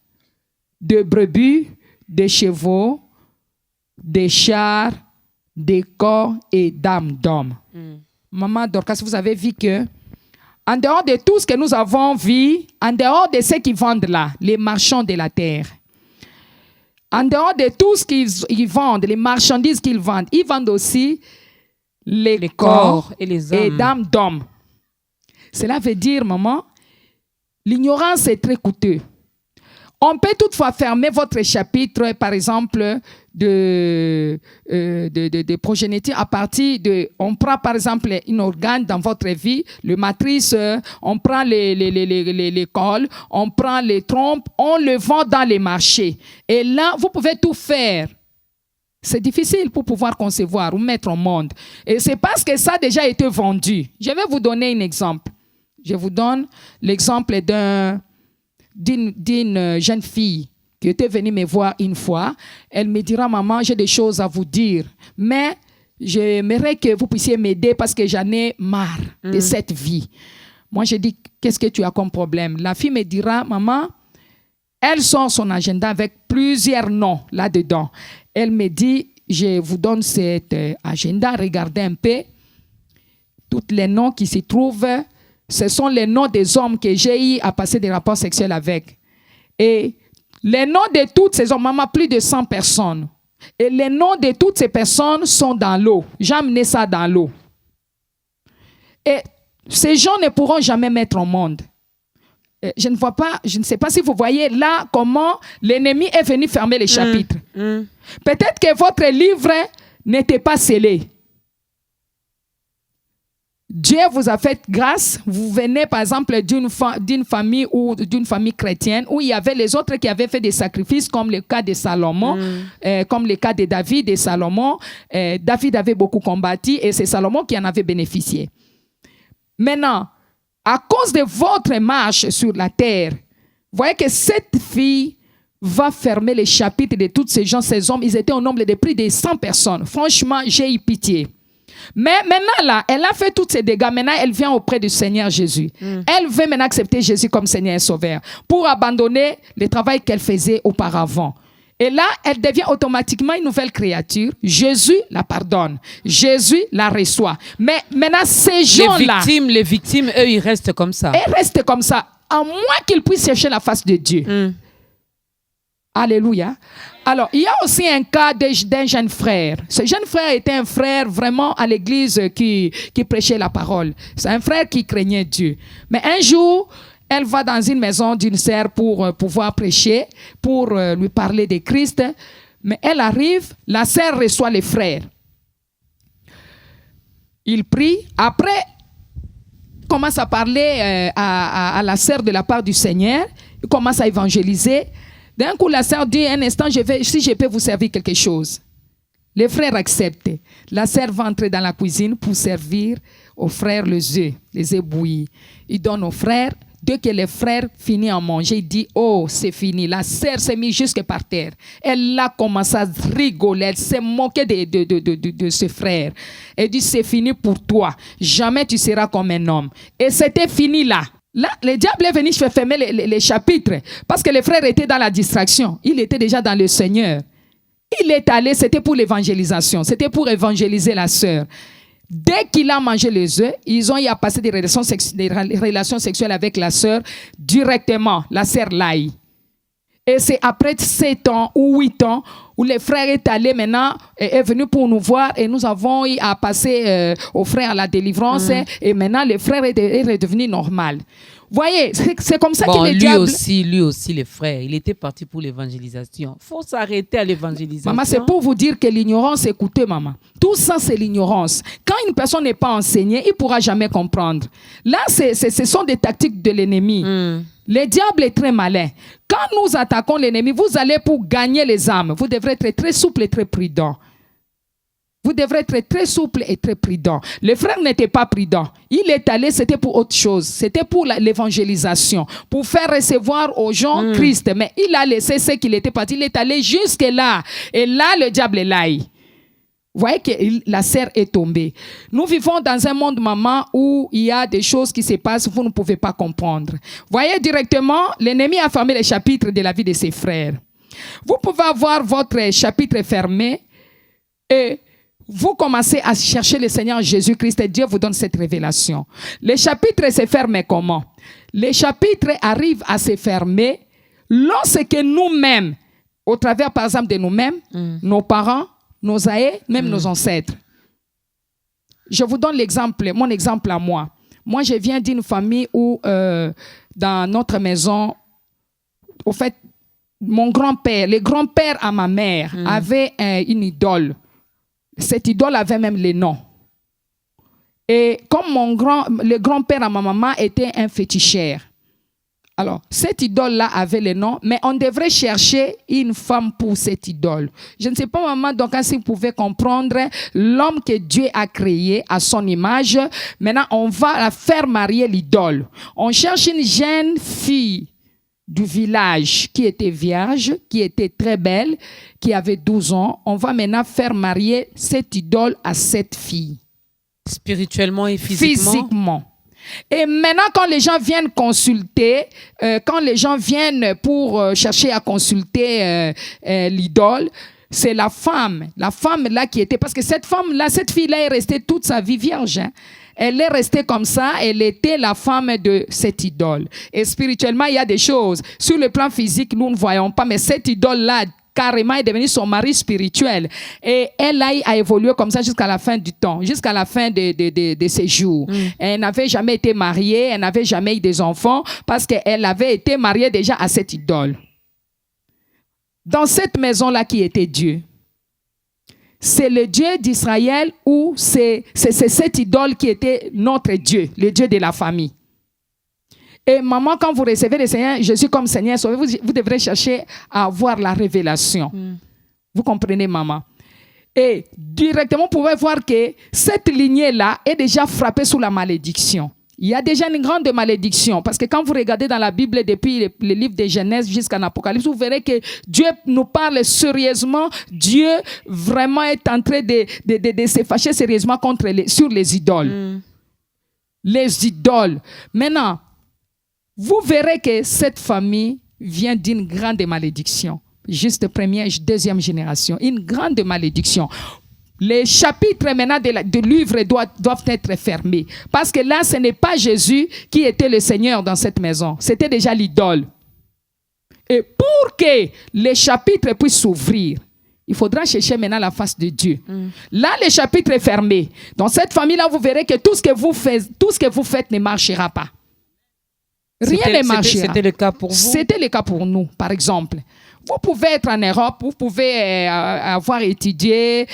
de brebis, de chevaux, de chars, des corps et d'âmes d'hommes. Maman Dorcas, vous avez vu que, en dehors de tout ce que nous avons vu, en dehors de ceux qui vendent là, les marchands de la terre, en dehors de tout ce qu'ils vendent, les marchandises qu'ils vendent, ils vendent aussi les corps et les âmes d'hommes. Cela veut dire, maman, l'ignorance est très coûteuse. On peut toutefois fermer votre chapitre, par exemple, de progéniture à partir de... On prend, par exemple, un organe dans votre vie, le matrice, on prend les cols, on prend les trompes, on le vend dans les marchés. Et là, vous pouvez tout faire. C'est difficile pour pouvoir concevoir ou mettre au monde. Et c'est parce que ça a déjà été vendu. Je vais vous donner un exemple. Je vous donne l'exemple d'une jeune fille qui était venue me voir une fois. Elle me dira, maman, j'ai des choses à vous dire, mais j'aimerais que vous puissiez m'aider parce que j'en ai marre de cette vie. Moi, je dis, qu'est-ce que tu as comme problème? La fille me dira, maman, elle sort son agenda avec plusieurs noms là-dedans. Elle me dit, je vous donne cet agenda, regardez un peu. Tous les noms qui s'y trouvent, ce sont les noms des hommes que j'ai eu à passer des rapports sexuels avec. Et les noms de toutes ces hommes, maman, plus de 100 personnes. Et les noms de toutes ces personnes sont dans l'eau. J'ai amené ça dans l'eau. Et ces gens ne pourront jamais mettre au monde. Je ne sais pas si vous voyez là comment l'ennemi est venu fermer les chapitres. Peut-être que votre livre n'était pas scellé. Dieu vous a fait grâce. Vous venez par exemple d'une famille ou d'une famille chrétienne où il y avait les autres qui avaient fait des sacrifices, comme le cas de Salomon, comme le cas de David et Salomon. David avait beaucoup combattu et c'est Salomon qui en avait bénéficié. Maintenant, à cause de votre marche sur la terre, vous voyez que cette fille va fermer les chapitres de tous ces gens, ces hommes. Ils étaient au nombre de plus de 100 personnes. Franchement, j'ai eu pitié. Mais maintenant, là, elle a fait tous ces dégâts. Maintenant, elle vient auprès du Seigneur Jésus. Elle veut maintenant accepter Jésus comme Seigneur et Sauveur pour abandonner le travail qu'elle faisait auparavant. Et là, elle devient automatiquement une nouvelle créature. Jésus la pardonne. Jésus la reçoit. Mais maintenant, ces gens-là... Les victimes, eux, ils restent comme ça. Ils restent comme ça, à moins qu'ils puissent chercher la face de Dieu. Alléluia. Alors, il y a aussi un cas d'un jeune frère. Ce jeune frère était un frère vraiment à l'église qui prêchait la parole. C'est un frère qui craignait Dieu. Mais un jour, elle va dans une maison d'une sœur pour pouvoir prêcher, pour lui parler de Christ. Mais elle arrive, la sœur reçoit les frères. Il prie. Après, il commence à parler à la sœur de la part du Seigneur. Il commence à évangéliser. D'un coup, la sœur dit, un instant, si je peux vous servir quelque chose. Les frères acceptent. La sœur va entrer dans la cuisine pour servir aux frères les œufs bouillis. Il donne aux frères, Dès que les frères finissent à manger, il dit, oh, c'est fini. La sœur s'est mise jusque par terre. Elle a commencé à rigoler. Elle s'est moquée de ce frère. Elle dit, c'est fini pour toi. Jamais tu seras comme un homme. Et c'était fini là. Là, le diable est venu fermer les chapitres parce que les frères étaient dans la distraction. Il était déjà dans le Seigneur. Il est allé, c'était pour l'évangélisation. C'était pour évangéliser la sœur. Dès qu'il a mangé les œufs, ils ont eu à passer des relations sexuelles avec la sœur directement. La sœur l'aille. Et c'est après 7 ans ou 8 ans où les frères est allé maintenant, est venu pour nous voir et nous avons eu à passer aux frères à la délivrance et maintenant le frère est redevenu normal. Voyez, c'est comme ça que les diables... Lui aussi, les frères, il était parti pour l'évangélisation. Il faut s'arrêter à l'évangélisation. Maman, c'est pour vous dire que l'ignorance, écoutez maman, tout ça c'est l'ignorance. Quand une personne n'est pas enseignée, il ne pourra jamais comprendre. Là, ce sont des tactiques de l'ennemi. Le diable est très malin. Quand nous attaquons l'ennemi, vous allez pour gagner les âmes. Vous devrez être très souple et très prudent. Vous devrez être très souple et très prudent. Le frère n'était pas prudent. Il est allé, c'était pour autre chose. C'était pour l'évangélisation, pour faire recevoir aux gens Christ. Mais il a laissé ce qu'il était parti. Il est allé jusque là. Et là, le diable est là. Vous voyez que la sœur est tombée. Nous vivons dans un monde, maman, où il y a des choses qui se passent, vous ne pouvez pas comprendre. Voyez directement, l'ennemi a fermé les chapitres de la vie de ses frères. Vous pouvez avoir votre chapitre fermé et vous commencez à chercher le Seigneur Jésus-Christ et Dieu vous donne cette révélation. Les chapitres se ferment comment? Les chapitres arrivent à se fermer lorsque nous-mêmes, au travers par exemple de nous-mêmes, nos parents, nos aïeux, même nos ancêtres. Je vous donne l'exemple, mon exemple à moi. Moi, je viens d'une famille où, dans notre maison, au fait, mon grand-père, le grand-père à ma mère, avait une idole. Cette idole avait même les noms. Et comme le grand-père à ma maman était un féticheur, alors, cette idole-là avait le nom, mais on devrait chercher une femme pour cette idole. Je ne sais pas, maman, donc si vous pouvez comprendre, l'homme que Dieu a créé à son image, maintenant, on va la faire marier l'idole. On cherche une jeune fille du village qui était vierge, qui était très belle, qui avait 12 ans. On va maintenant faire marier cette idole à cette fille. Spirituellement et physiquement? Physiquement. Et maintenant, quand les gens viennent consulter, quand les gens viennent pour chercher à consulter l'idole, c'est la femme là qui était, parce que cette femme-là, cette fille-là est restée toute sa vie vierge. Hein. Elle est restée comme ça, elle était la femme de cette idole. Et spirituellement, il y a des choses. Sur le plan physique, nous ne voyons pas, mais cette idole-là, carrément est devenue son mari spirituel. Et elle a évolué comme ça jusqu'à la fin du temps, jusqu'à la fin de ses jours. Elle n'avait jamais été mariée, elle n'avait jamais eu des enfants parce qu'elle avait été mariée déjà à cette idole. Dans cette maison-là qui était Dieu, c'est le Dieu d'Israël ou c'est cette idole qui était notre Dieu, le Dieu de la famille. Et maman, quand vous recevez le Seigneur Jésus comme Seigneur, vous devrez chercher à avoir la révélation. Vous comprenez, maman? Et directement, vous pouvez voir que cette lignée-là est déjà frappée sous la malédiction. Il y a déjà une grande malédiction. Parce que quand vous regardez dans la Bible, depuis le livre de Genèse jusqu'à l'Apocalypse, vous verrez que Dieu nous parle sérieusement. Dieu vraiment est en train de se fâcher sérieusement sur les idoles. Les idoles. Maintenant, vous verrez que cette famille vient d'une grande malédiction. Juste première, deuxième génération. Une grande malédiction. Les chapitres maintenant de livre doivent être fermés. Parce que là, ce n'est pas Jésus qui était le Seigneur dans cette maison. C'était déjà l'idole. Et pour que les chapitres puissent s'ouvrir, il faudra chercher maintenant la face de Dieu. Là, le chapitre est fermé. Dans cette famille-là, vous verrez que tout ce que vous faites ne marchera pas. Rien ne marchera. C'était le cas pour vous? C'était le cas pour nous, par exemple. Vous pouvez être en Europe, vous pouvez avoir étudié,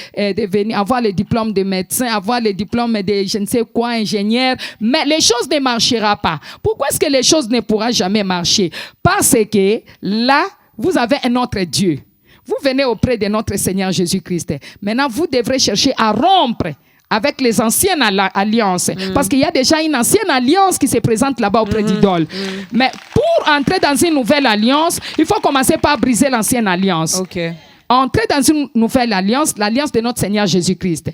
avoir le diplôme de médecin, avoir le diplôme de je ne sais quoi, ingénieur, mais les choses ne marcheront pas. Pourquoi est-ce que les choses ne pourront jamais marcher? Parce que là, vous avez un autre Dieu. Vous venez auprès de notre Seigneur Jésus-Christ. Maintenant, vous devrez chercher à rompre avec les anciennes alliances. Parce qu'il y a déjà une ancienne alliance qui se présente là-bas auprès d'idoles. Mais pour entrer dans une nouvelle alliance, il faut commencer par briser l'ancienne alliance. Okay. Entrer dans une nouvelle alliance, l'alliance de notre Seigneur Jésus-Christ.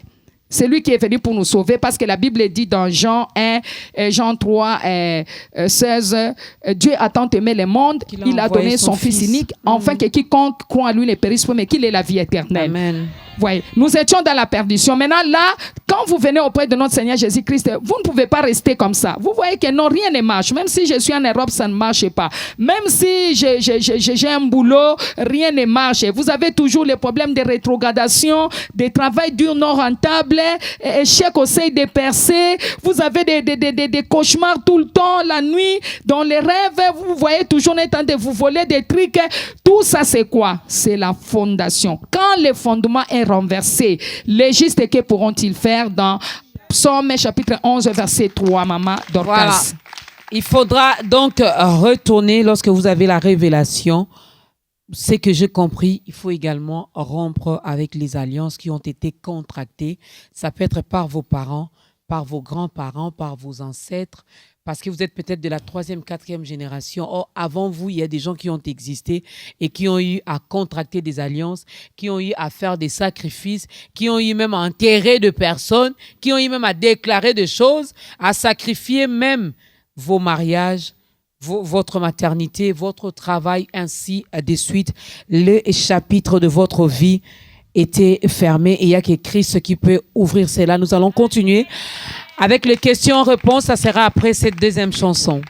C'est lui qui est venu pour nous sauver, parce que la Bible dit dans Jean 1, Jean 3, 16, Dieu a tant aimé le monde, il a donné son Fils unique, afin que quiconque croit en lui ne périsse pas, mais qu'il ait la vie éternelle. Amen. Voyez, nous étions dans la perdition. Maintenant, là, quand vous venez auprès de notre Seigneur Jésus-Christ, vous ne pouvez pas rester comme ça. Vous voyez que non, rien ne marche. Même si je suis en Europe, ça ne marche pas. Même si j'ai un boulot, rien ne marche. Vous avez toujours les problèmes de rétrogradation, de travail dur non rentable, échec au seuil de percées. Vous avez des cauchemars tout le temps, la nuit, dans les rêves. Vous voyez toujours en train de vous voler des trucs. Tout ça, c'est quoi? C'est la fondation. Quand le fondement est renversé, les justes, que pourront-ils faire? Dans Psaume chapitre 11, verset 3, Maman Dorcas. Voilà. Il faudra donc retourner lorsque vous avez la révélation. Ce que j'ai compris, il faut également rompre avec les alliances qui ont été contractées. Ça peut être par vos parents, par vos grands-parents, par vos ancêtres, parce que vous êtes peut-être de la 3e, 4e génération. Or, avant vous, il y a des gens qui ont existé et qui ont eu à contracter des alliances, qui ont eu à faire des sacrifices, qui ont eu même à enterrer de personnes, qui ont eu même à déclarer des choses, à sacrifier même vos mariages, votre maternité, votre travail, ainsi de suite. Le chapitre de votre vie était fermé et il n'y a que Christ qui peut ouvrir cela. Nous allons continuer avec les questions-réponses. Ça sera après cette deuxième chanson.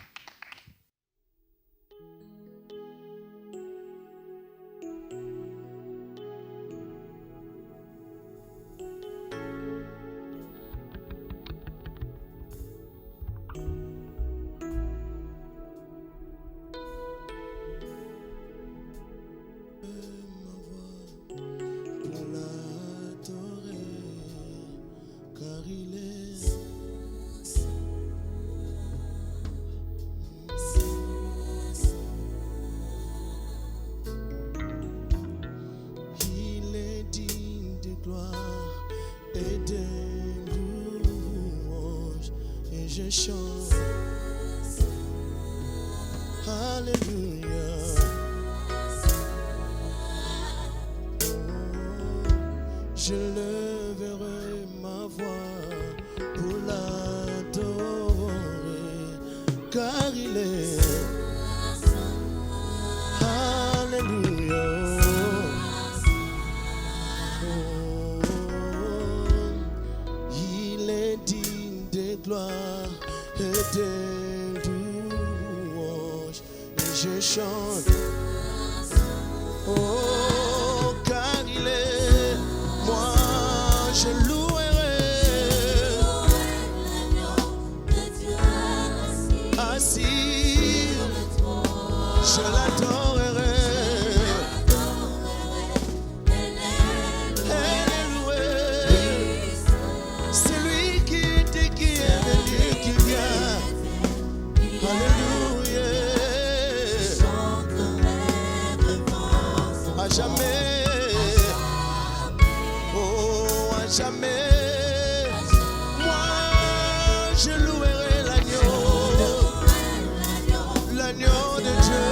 Je chante, Alléluia. Je lèverai ma voix pour l'adorer, car il est. Alléluia. Il est digne de gloire et de louange, et je chante, oh, car il est, moi je louerai, assis, je l'adorerai, c'est lui qui était, qui est venu, qui vient. Alléluia. À jamais. Oh, à jamais. Moi, je louerai l'agneau de Dieu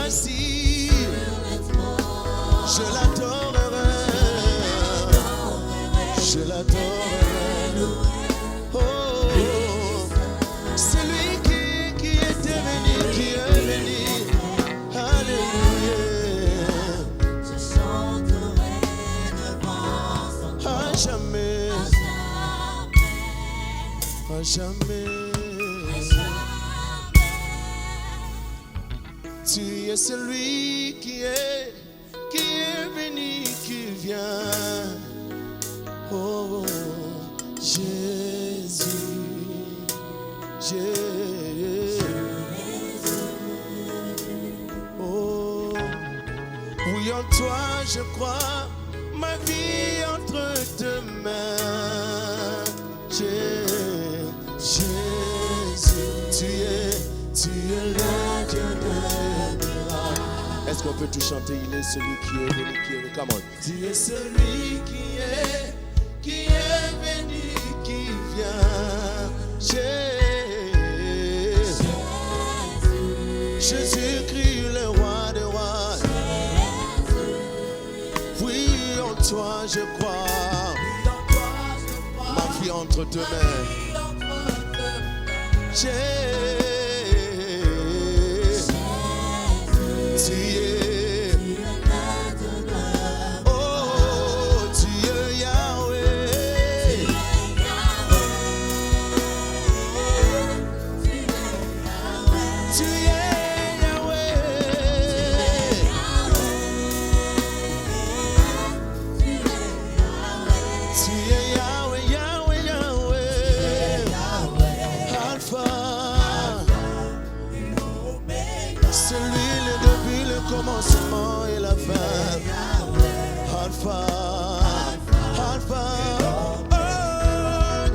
assis. Je l'adorerai. Je l'adorerai. Oh. C'est lui qui était venu, qui est venu. Alléluia. Je chanterai devant son à jamais. À jamais. Tu es celui qui est venu, qui vient. Oh, Jésus. Oh, oui, en toi je crois, ma vie entre tes mains. Jésus, tu es le Dieu de miracles. Est-ce qu'on peut tout chanter? Il est celui qui est venu, qui est venu. Come on. Tu es celui qui est venu. Jésus-Christ, le roi des rois. Oui, en toi je crois. Ma vie entre tes mains. Commencement et la fin. Alpha, Alpha. Oh,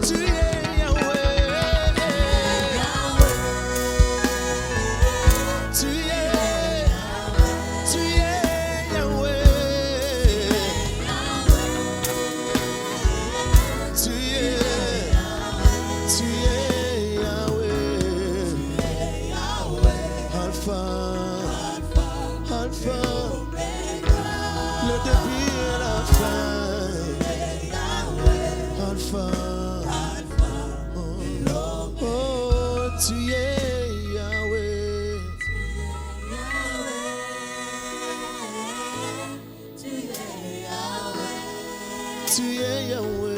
tu es Yahweh. Tu es Yahweh. Tu es Yahweh. Alpha. Alpha, le début et la fin. Alpha, oh, tu es Yahweh. Tu es Yahweh.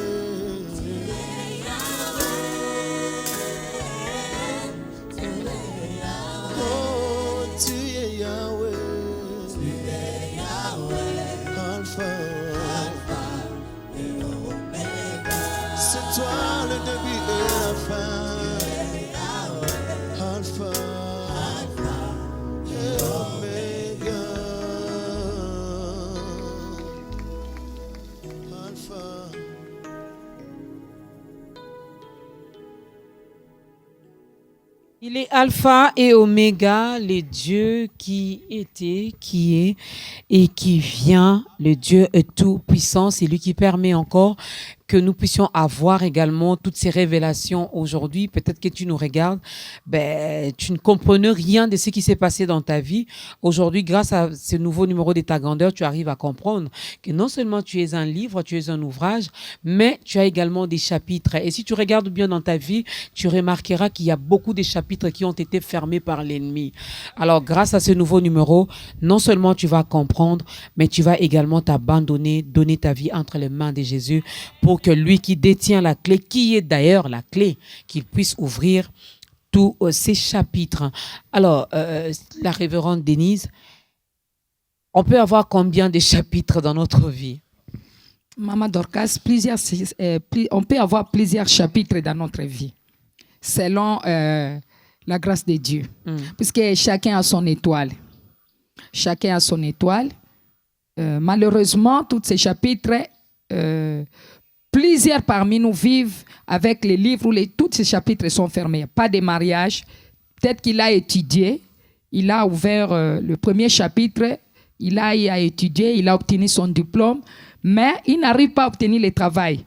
C'est toi le début et la fin. Alpha et Omega. Alpha. Il est Alpha et Oméga, le Dieu qui était, qui est et qui vient. Le Dieu est tout puissant, c'est lui qui permet encore que nous puissions avoir également toutes ces révélations aujourd'hui. Peut-être que tu nous regardes, tu ne comprenais rien de ce qui s'est passé dans ta vie. Aujourd'hui, grâce à ce nouveau numéro de Ta Grandeur, tu arrives à comprendre que non seulement tu es un livre, tu es un ouvrage, mais tu as également des chapitres. Et si tu regardes bien dans ta vie, tu remarqueras qu'il y a beaucoup de chapitres qui ont été fermés par l'ennemi. Alors, grâce à ce nouveau numéro, non seulement tu vas comprendre, mais tu vas également t'abandonner, donner ta vie entre les mains de Jésus pour que lui qui détient la clé, qui est d'ailleurs la clé, qu'il puisse ouvrir tous ces chapitres. Alors, la révérende Denise, on peut avoir combien de chapitres dans notre vie? Maman Dorcas, on peut avoir plusieurs chapitres dans notre vie, selon la grâce de Dieu. Puisque chacun a son étoile. Chacun a son étoile. Malheureusement, tous ces chapitres, plusieurs parmi nous vivent avec les livres où tous ces chapitres sont fermés. Pas de mariage. Peut-être qu'il a étudié, il a ouvert le premier chapitre, il a étudié, il a obtenu son diplôme, mais il n'arrive pas à obtenir le travail.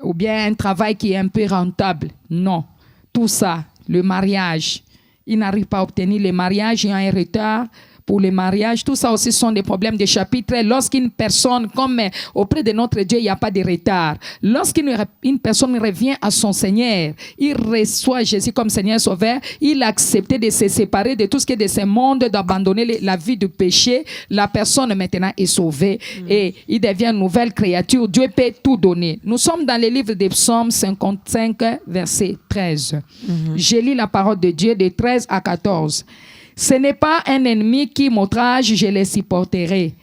Ou bien un travail qui est un peu rentable. Non. Tout ça, le mariage, il n'arrive pas à obtenir le mariage, il y a un retard pour le mariage. Tout ça aussi sont des problèmes de chapitre. Lorsqu'une personne, comme auprès de notre Dieu, il n'y a pas de retard. Lorsqu'une personne revient à son Seigneur, il reçoit Jésus comme Seigneur Sauveur, il a accepté de se séparer de tout ce qui est de ce monde, d'abandonner la vie du péché. La personne maintenant est sauvée et il devient une nouvelle créature. Dieu peut tout donner. Nous sommes dans le livre des Psaumes 55, verset 13. Je lis la parole de Dieu de 13 à 14. Ce n'est pas un ennemi qui m'outrage, je le supporterai.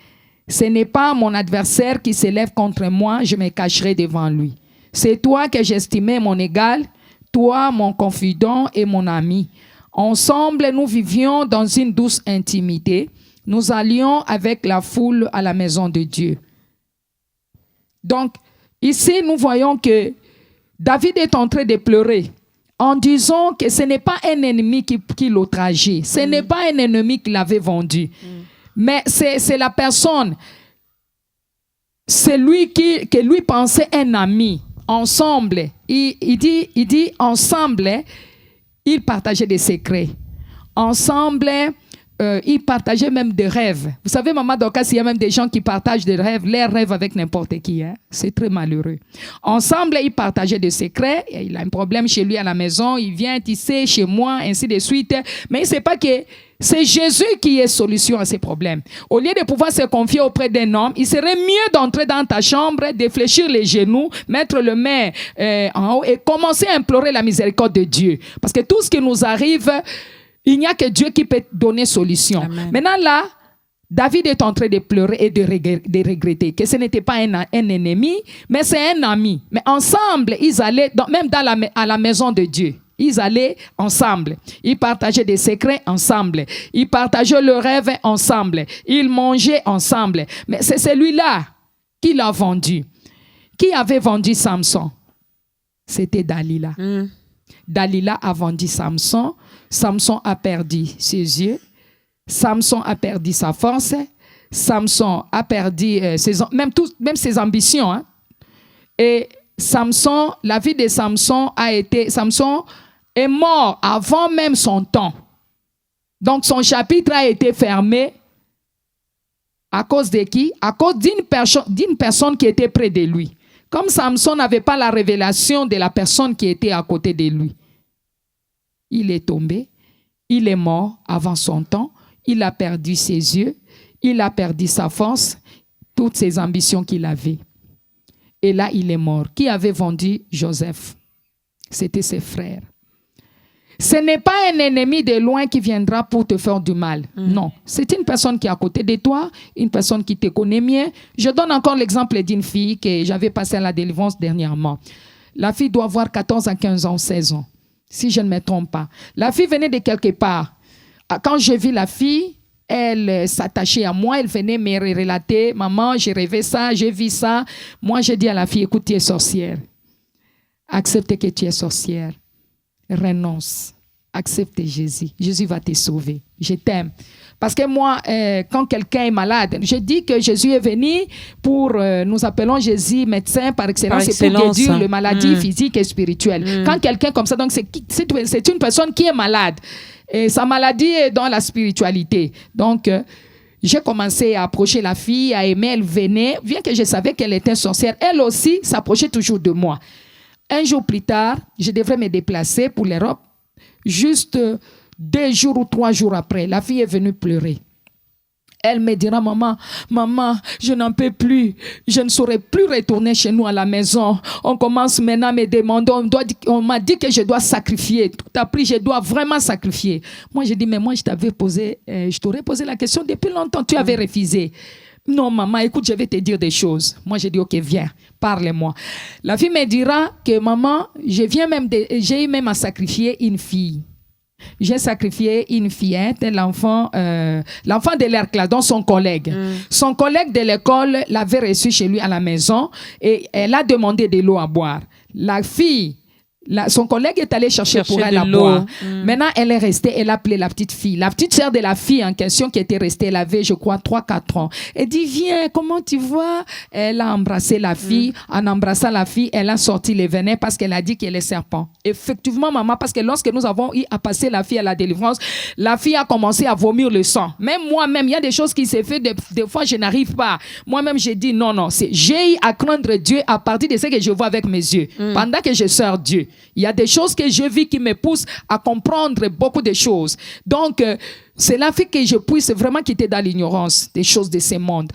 Ce n'est pas mon adversaire qui s'élève contre moi, je me cacherai devant lui. C'est toi que j'estimais mon égal, toi mon confident et mon ami. Ensemble, nous vivions dans une douce intimité. Nous allions avec la foule à la maison de Dieu. Donc, ici, nous voyons que David est en train de pleurer en disant que ce n'est pas un ennemi qui l'outrageait. Ce n'est pas un ennemi qui l'avait vendu. Mais c'est la personne, c'est lui que lui pensait un ami. ensemble, il dit ensemble, ils partageaient des secrets. Ensemble, ils partageaient même des rêves. Vous savez, Maman Dorcas, il y a même des gens qui partagent des rêves, leurs rêves avec n'importe qui. Hein? C'est très malheureux. Ensemble, ils partageaient des secrets. Il a un problème chez lui à la maison. Il vient tisser chez moi, ainsi de suite. Mais il ne sait pas que c'est Jésus qui est solution à ces problèmes. Au lieu de pouvoir se confier auprès d'un homme, il serait mieux d'entrer dans ta chambre, de fléchir les genoux, mettre le main en haut et commencer à implorer la miséricorde de Dieu. Parce que tout ce qui nous arrive, il n'y a que Dieu qui peut donner solution. Amen. Maintenant là, David est en train de pleurer et de regretter que ce n'était pas un ennemi, mais c'est un ami. Mais ensemble, ils allaient, même à la maison de Dieu, ils allaient ensemble. Ils partageaient des secrets ensemble. Ils partageaient leurs rêves ensemble. Ils mangeaient ensemble. Mais c'est celui-là qui l'a vendu. Qui avait vendu Samson? C'était Dalila. Dalila a vendu Samson. Samson a perdu ses yeux. Samson a perdu sa force. Samson a perdu même ses ambitions. Hein. Et Samson, la vie de Samson Samson est mort avant même son temps. Donc son chapitre a été fermé à cause de qui? À cause d'une personne qui était près de lui. Comme Samson n'avait pas la révélation de la personne qui était à côté de lui. Il est tombé, il est mort avant son temps, il a perdu ses yeux, il a perdu sa force, toutes ses ambitions qu'il avait. Et là, il est mort. Qui avait vendu Joseph? C'était ses frères. Ce n'est pas un ennemi de loin qui viendra pour te faire du mal. Non, c'est une personne qui est à côté de toi, une personne qui te connaît mieux. Je donne encore l'exemple d'une fille que j'avais passée à la délivrance dernièrement. La fille doit avoir 14 à 15 ans, 16 ans. Si je ne me trompe pas. La fille venait de quelque part. Quand j'ai vu la fille, elle s'attachait à moi, elle venait me relater. Maman, j'ai rêvé ça, j'ai vu ça. Moi, j'ai dit à la fille, écoute, tu es sorcière. Accepte que tu es sorcière. Renonce. Accepte Jésus. Jésus va te sauver. Je t'aime. Parce que moi, quand quelqu'un est malade, je dis que Jésus est venu pour, nous appelons Jésus médecin par excellence, c'est pour guérir les maladies physiques et spirituelles. Quand quelqu'un comme ça, donc c'est une personne qui est malade. Et sa maladie est dans la spiritualité. Donc, j'ai commencé à approcher la fille, à aimer, elle venait, bien que je savais qu'elle était sorcière. Elle aussi s'approchait toujours de moi. Un jour plus tard, je devrais me déplacer pour l'Europe. Juste 2 jours ou 3 jours après, la fille est venue pleurer. Elle me dira, maman, je n'en peux plus. Je ne saurais plus retourner chez nous à la maison. On commence maintenant à me demander, on m'a dit que je dois sacrifier. Tout a pris, je dois vraiment sacrifier. Moi, j'ai dit, mais moi, je t'aurais posé la question depuis longtemps. Tu avais refusé. Non, maman, écoute, je vais te dire des choses. Moi, j'ai dit, ok, viens, parle-moi. La fille me dira que, maman, j'ai eu même à sacrifier une fille. J'ai sacrifié une fillette, l'enfant de leur classe, donc son collègue. Son collègue de l'école l'avait reçu chez lui à la maison et elle a demandé de l'eau à boire. La fille, son collègue est allé chercher pour elle à boire. Maintenant, elle est restée, elle a appelé la petite fille. La petite sœur de la fille en question qui était restée, elle avait, je crois, 3-4 ans. Elle dit, viens, comment tu vas? Elle a embrassé la fille. En embrassant la fille, elle a sorti les venins parce qu'elle a dit qu'elle est serpent. Effectivement, maman, parce que lorsque nous avons eu à passer la fille à la délivrance, la fille a commencé à vomir le sang. Même moi-même, il y a des choses qui s'est fait, des fois, je n'arrive pas. Moi-même, j'ai dit, non, j'ai eu à craindre Dieu à partir de ce que je vois avec mes yeux. Pendant que je sers Dieu. Il y a des choses que je vis qui me poussent à comprendre beaucoup de choses. Donc, cela fait que je puisse vraiment quitter dans l'ignorance des choses de ce monde.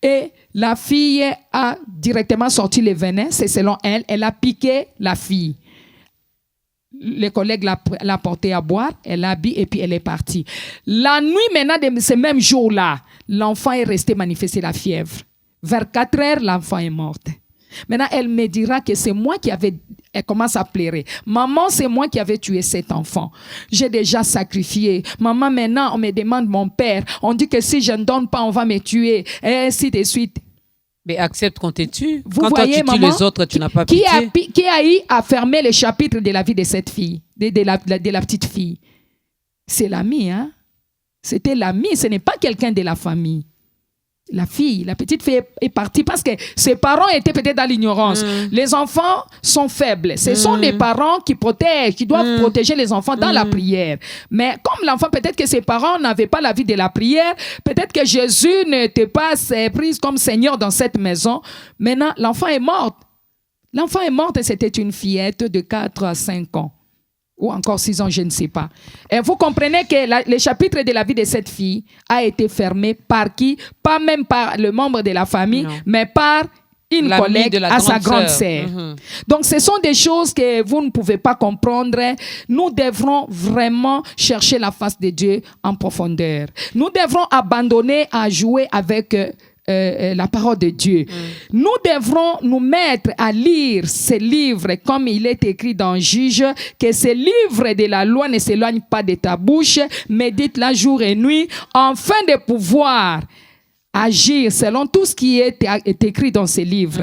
Et la fille a directement sorti les venins, c'est selon elle. Elle a piqué la fille. Les collègues l'a portée à boire, elle l'a bu et puis elle est partie. La nuit maintenant de ce même jour-là, l'enfant est resté manifester la fièvre. Vers 4 heures, l'enfant est mort. Maintenant, elle me dira que c'est moi qui avais... Elle commence à pleurer. Maman, c'est moi qui avais tué cet enfant. J'ai déjà sacrifié. Maman, maintenant, on me demande mon père. On dit que si je ne donne pas, on va me tuer. Et ainsi de suite. Mais accepte qu'on te tue. Vous quand voyez, toi, tu tues maman, les autres, tu n'as pas pitié. Qui a eu à fermer le chapitre de la vie de cette fille, de la petite fille? C'est l'ami, hein? C'était l'ami, ce n'est pas quelqu'un de la famille. La petite fille est partie parce que ses parents étaient peut-être dans l'ignorance. Les enfants sont faibles. Ce sont les parents qui protègent, qui doivent protéger les enfants dans la prière. Mais comme l'enfant, peut-être que ses parents n'avaient pas la vie de la prière, peut-être que Jésus n'était pas pris comme Seigneur dans cette maison. Maintenant, l'enfant est mort. L'enfant est morte et c'était une fillette de 4 à 5 ans. Ou encore 6 ans, je ne sais pas. Et vous comprenez que le chapitre de la vie de cette fille a été fermé par qui? Pas même par le membre de la famille, mais par une collègue à sa grande sœur. Donc, ce sont des choses que vous ne pouvez pas comprendre. Nous devrons vraiment chercher la face de Dieu en profondeur. Nous devrons abandonner à jouer avec la parole de Dieu. Nous devrons nous mettre à lire ces livres comme il est écrit dans Juge, que ces livres de la loi ne s'éloignent pas de ta bouche, médite-la jour et nuit, afin de pouvoir agir selon tout ce qui est écrit dans ces livres.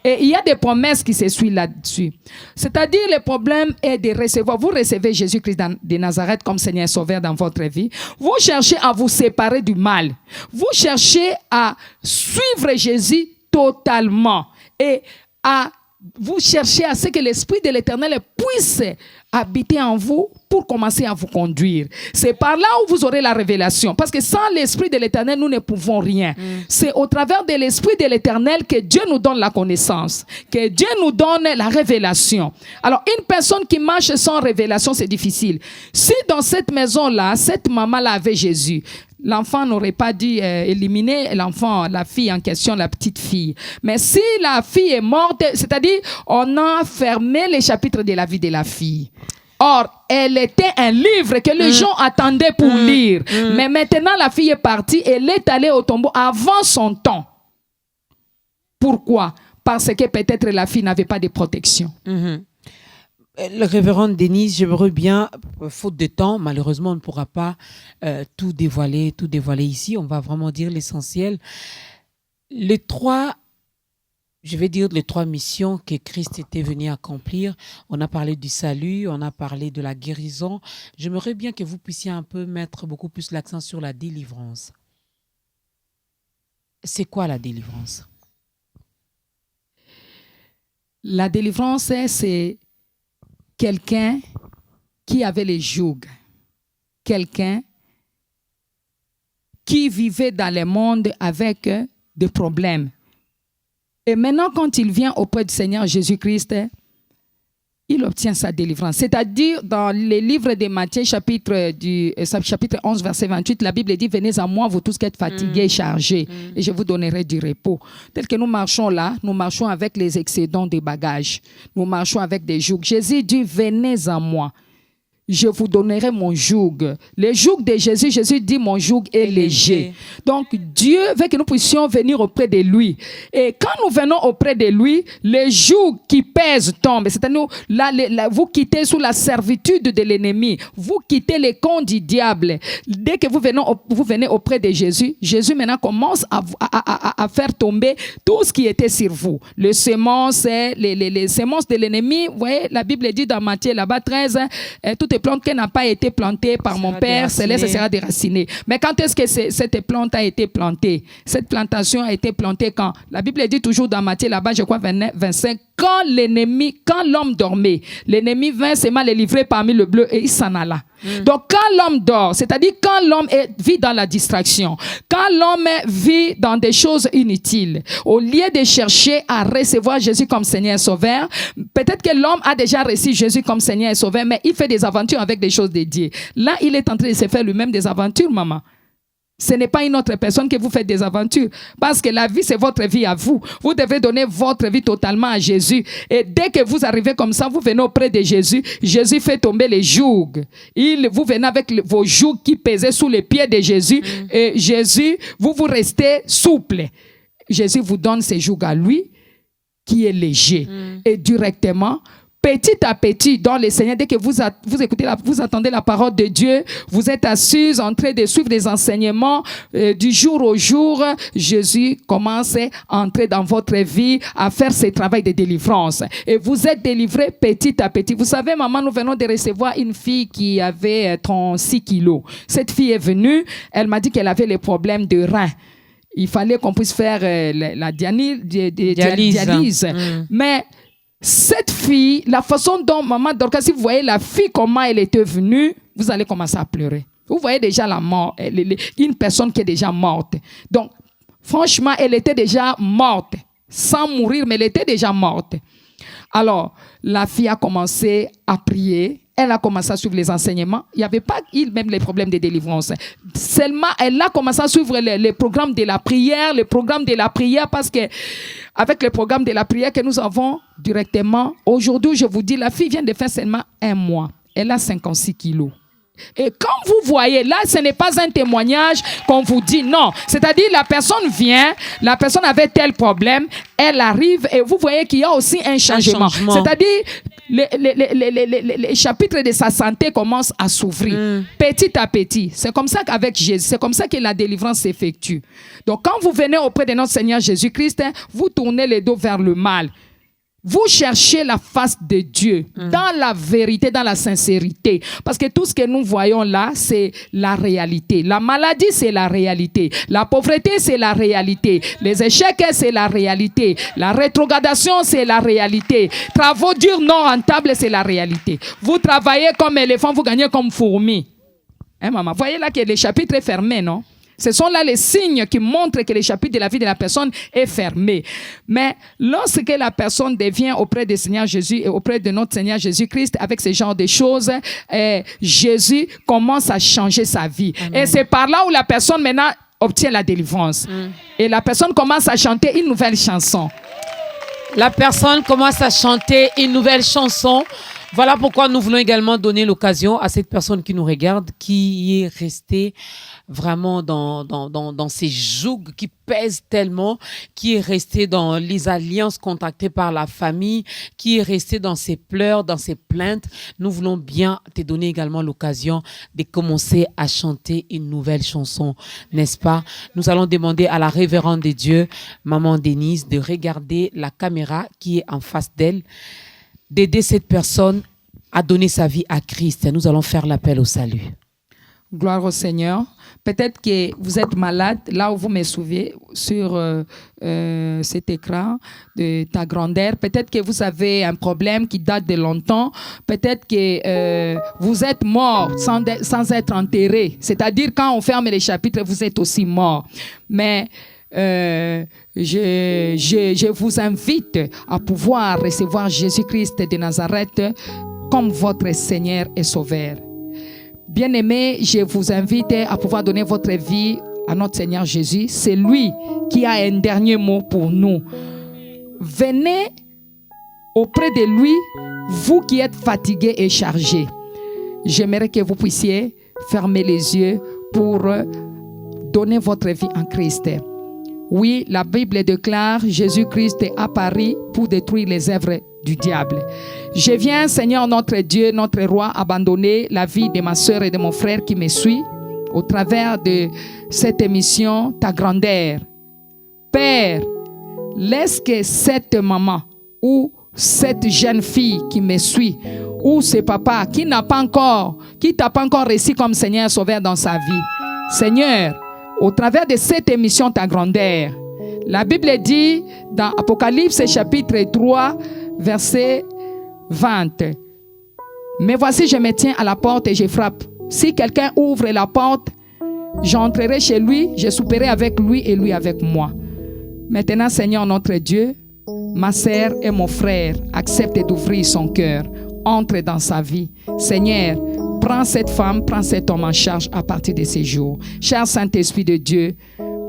Et il y a des promesses qui se suivent là-dessus. C'est-à-dire, le problème est de recevoir. Vous recevez Jésus-Christ de Nazareth comme Seigneur et Sauveur dans votre vie. Vous cherchez à vous séparer du mal. Vous cherchez à suivre Jésus totalement. Et vous cherchez à ce que l'Esprit de l'Éternel puisse habiter en vous pour commencer à vous conduire. C'est par là où vous aurez la révélation. Parce que sans l'Esprit de l'Éternel, nous ne pouvons rien. C'est au travers de l'Esprit de l'Éternel que Dieu nous donne la connaissance, que Dieu nous donne la révélation. Alors, une personne qui marche sans révélation, c'est difficile. Si dans cette maison-là, cette maman-là avait Jésus, l'enfant n'aurait pas dû éliminer l'enfant, la fille en question, la petite fille. Mais si la fille est morte, c'est-à-dire on a fermé les chapitres de la vie de la fille. Or, elle était un livre que les gens attendaient pour lire. Mais maintenant, la fille est partie, elle est allée au tombeau avant son temps. Pourquoi? Parce que peut-être la fille n'avait pas de protection. Le révérend Denise, j'aimerais bien, faute de temps, malheureusement, on ne pourra pas tout dévoiler ici. On va vraiment dire l'essentiel. Les trois missions que Christ était venu accomplir. On a parlé du salut, on a parlé de la guérison. J'aimerais bien que vous puissiez un peu mettre beaucoup plus l'accent sur la délivrance. C'est quoi la délivrance? La délivrance, c'est quelqu'un qui avait les jougs, quelqu'un qui vivait dans le monde avec des problèmes. Et maintenant, quand il vient auprès du Seigneur Jésus-Christ, il obtient sa délivrance. C'est-à-dire, dans les livres de Matthieu, chapitre 11, verset 28, la Bible dit « Venez à moi, vous tous qui êtes fatigués et chargés, et je vous donnerai du repos. » Tel que nous marchons là, nous marchons avec les excédents des bagages. Nous marchons avec des jougs. Jésus dit « Venez à moi. Je vous donnerai mon joug. » Le joug de Jésus, Jésus dit mon joug est léger. Donc Dieu veut que nous puissions venir auprès de lui. Et quand nous venons auprès de lui, le joug qui pèse tombe. C'est-à-dire, vous quittez sous la servitude de l'ennemi. Vous quittez les camps du diable. Dès que vous venez auprès de Jésus, Jésus maintenant commence à faire tomber tout ce qui était sur vous. Les semences de l'ennemi. Vous voyez, la Bible dit dans Matthieu là-bas 13, toute plante qui n'a pas été plantée par mon Père céleste sera déracinée. Mais quand est-ce que cette plante a été plantée? Cette plantation a été plantée quand? La Bible dit toujours dans Matthieu là-bas, je crois 25, quand l'homme dormait, l'ennemi vint seulement les livrer parmi le bleu et il s'en alla. Donc quand l'homme dort, c'est-à-dire quand l'homme vit dans la distraction, quand l'homme vit dans des choses inutiles, au lieu de chercher à recevoir Jésus comme Seigneur et Sauveur, peut-être que l'homme a déjà reçu Jésus comme Seigneur et Sauveur, mais il fait des aventures avec des choses dédiées. Là, il est en train de se faire lui-même des aventures, maman. Ce n'est pas une autre personne que vous faites des aventures. Parce que la vie, c'est votre vie à vous. Vous devez donner votre vie totalement à Jésus. Et dès que vous arrivez comme ça, vous venez auprès de Jésus. Jésus fait tomber les jougs. Vous venez avec vos jougs qui pesaient sous les pieds de Jésus. Et Jésus, vous restez souple. Jésus vous donne ses jougs à lui, qui est léger. Et directement, petit à petit, dans le Seigneur, dès que vous écoutez, vous entendez la parole de Dieu, vous êtes assis en train de suivre les enseignements du jour au jour, Jésus commence à entrer dans votre vie, à faire ce travail de délivrance. Et vous êtes délivré petit à petit. Vous savez, maman, nous venons de recevoir une fille qui avait 36 kilos. Cette fille est venue, elle m'a dit qu'elle avait les problèmes de reins. il fallait qu'on puisse faire la dialyse. Mais cette fille, la façon dont maman Dorcas, si vous voyez la fille, comment elle était venue, vous allez commencer à pleurer. Vous voyez déjà la mort, une personne qui est déjà morte. Donc, franchement, elle était déjà morte. Sans mourir, mais elle était déjà morte. Alors, la fille a commencé à prier. Elle a commencé à suivre les enseignements. Il n'y avait pas même les problèmes de délivrance. Seulement, elle a commencé à suivre les programmes de la prière, parce que avec le programme de la prière que nous avons directement, aujourd'hui, je vous dis, la fille vient de faire seulement 1 mois. Elle a 56 kilos. Et quand vous voyez, là, ce n'est pas un témoignage qu'on vous dit non. C'est-à-dire, la personne vient, la personne avait tel problème, elle arrive et vous voyez qu'il y a aussi un changement. C'est-à-dire, les chapitres de sa santé commencent à s'ouvrir petit à petit. C'est comme ça qu'avec Jésus, c'est comme ça que la délivrance s'effectue. Donc, quand vous venez auprès de notre Seigneur Jésus-Christ, vous tournez les dos vers le mal. Vous cherchez la face de Dieu dans la vérité, dans la sincérité. Parce que tout ce que nous voyons là, c'est la réalité. La maladie, c'est la réalité. La pauvreté, c'est la réalité. Les échecs, c'est la réalité. La rétrogradation, c'est la réalité. Travaux durs non rentables, c'est la réalité. Vous travaillez comme éléphant, vous gagnez comme fourmi. Hein, maman? Vous voyez là que le chapitre est fermé, non? Ce sont là les signes qui montrent que le chapitre de la vie de la personne est fermé. Mais lorsque la personne devient auprès du Seigneur Jésus et auprès de notre Seigneur Jésus-Christ avec ce genre de choses, Jésus commence à changer sa vie. Amen. Et c'est par là où la personne maintenant obtient la délivrance. Et la personne commence à chanter une nouvelle chanson. La personne commence à chanter une nouvelle chanson. Voilà pourquoi nous voulons également donner l'occasion à cette personne qui nous regarde, qui est restée vraiment dans ces jougs qui pèsent tellement, qui est restée dans les alliances contractées par la famille, qui est restée dans ses pleurs, dans ses plaintes. Nous voulons bien te donner également l'occasion de commencer à chanter une nouvelle chanson, n'est-ce pas? Nous allons demander à la révérende de Dieu, Maman Denise, de regarder la caméra qui est en face d'elle, d'aider cette personne à donner sa vie à Christ. Nous allons faire l'appel au salut. Gloire au Seigneur. Peut-être que vous êtes malade, là où vous me suivez sur cet écran de ta grandeur. Peut-être que vous avez un problème qui date de longtemps. Peut-être que vous êtes mort sans être enterré. C'est-à-dire, quand on ferme les chapitres, vous êtes aussi mort. Mais je vous invite à pouvoir recevoir Jésus-Christ de Nazareth comme votre Seigneur et Sauveur. Bien-aimés, je vous invite à pouvoir donner votre vie à notre Seigneur Jésus. C'est lui qui a un dernier mot pour nous. Venez auprès de lui, vous qui êtes fatigués et chargés. J'aimerais que vous puissiez fermer les yeux pour donner votre vie en Christ. Oui, la Bible déclare Jésus-Christ est apparu pour détruire les œuvres du diable. Je viens, Seigneur notre Dieu, notre roi, abandonner la vie de ma soeur et de mon frère qui me suit au travers de cette émission, ta grandeur. Père, laisse que cette maman ou cette jeune fille qui me suit ou ce papa qui t'a pas encore reçu comme Seigneur Sauveur dans sa vie. Seigneur, au travers de cette émission, ta grandeur, la Bible dit dans Apocalypse chapitre 3, verset 20. Mais voici, je me tiens à la porte et je frappe. Si quelqu'un ouvre la porte, j'entrerai chez lui, je souperai avec lui et lui avec moi. Maintenant, Seigneur notre Dieu, ma sœur et mon frère acceptent d'ouvrir son cœur, entre dans sa vie. Seigneur, prends cette femme, prends cet homme en charge à partir de ces jours. Cher Saint-Esprit de Dieu,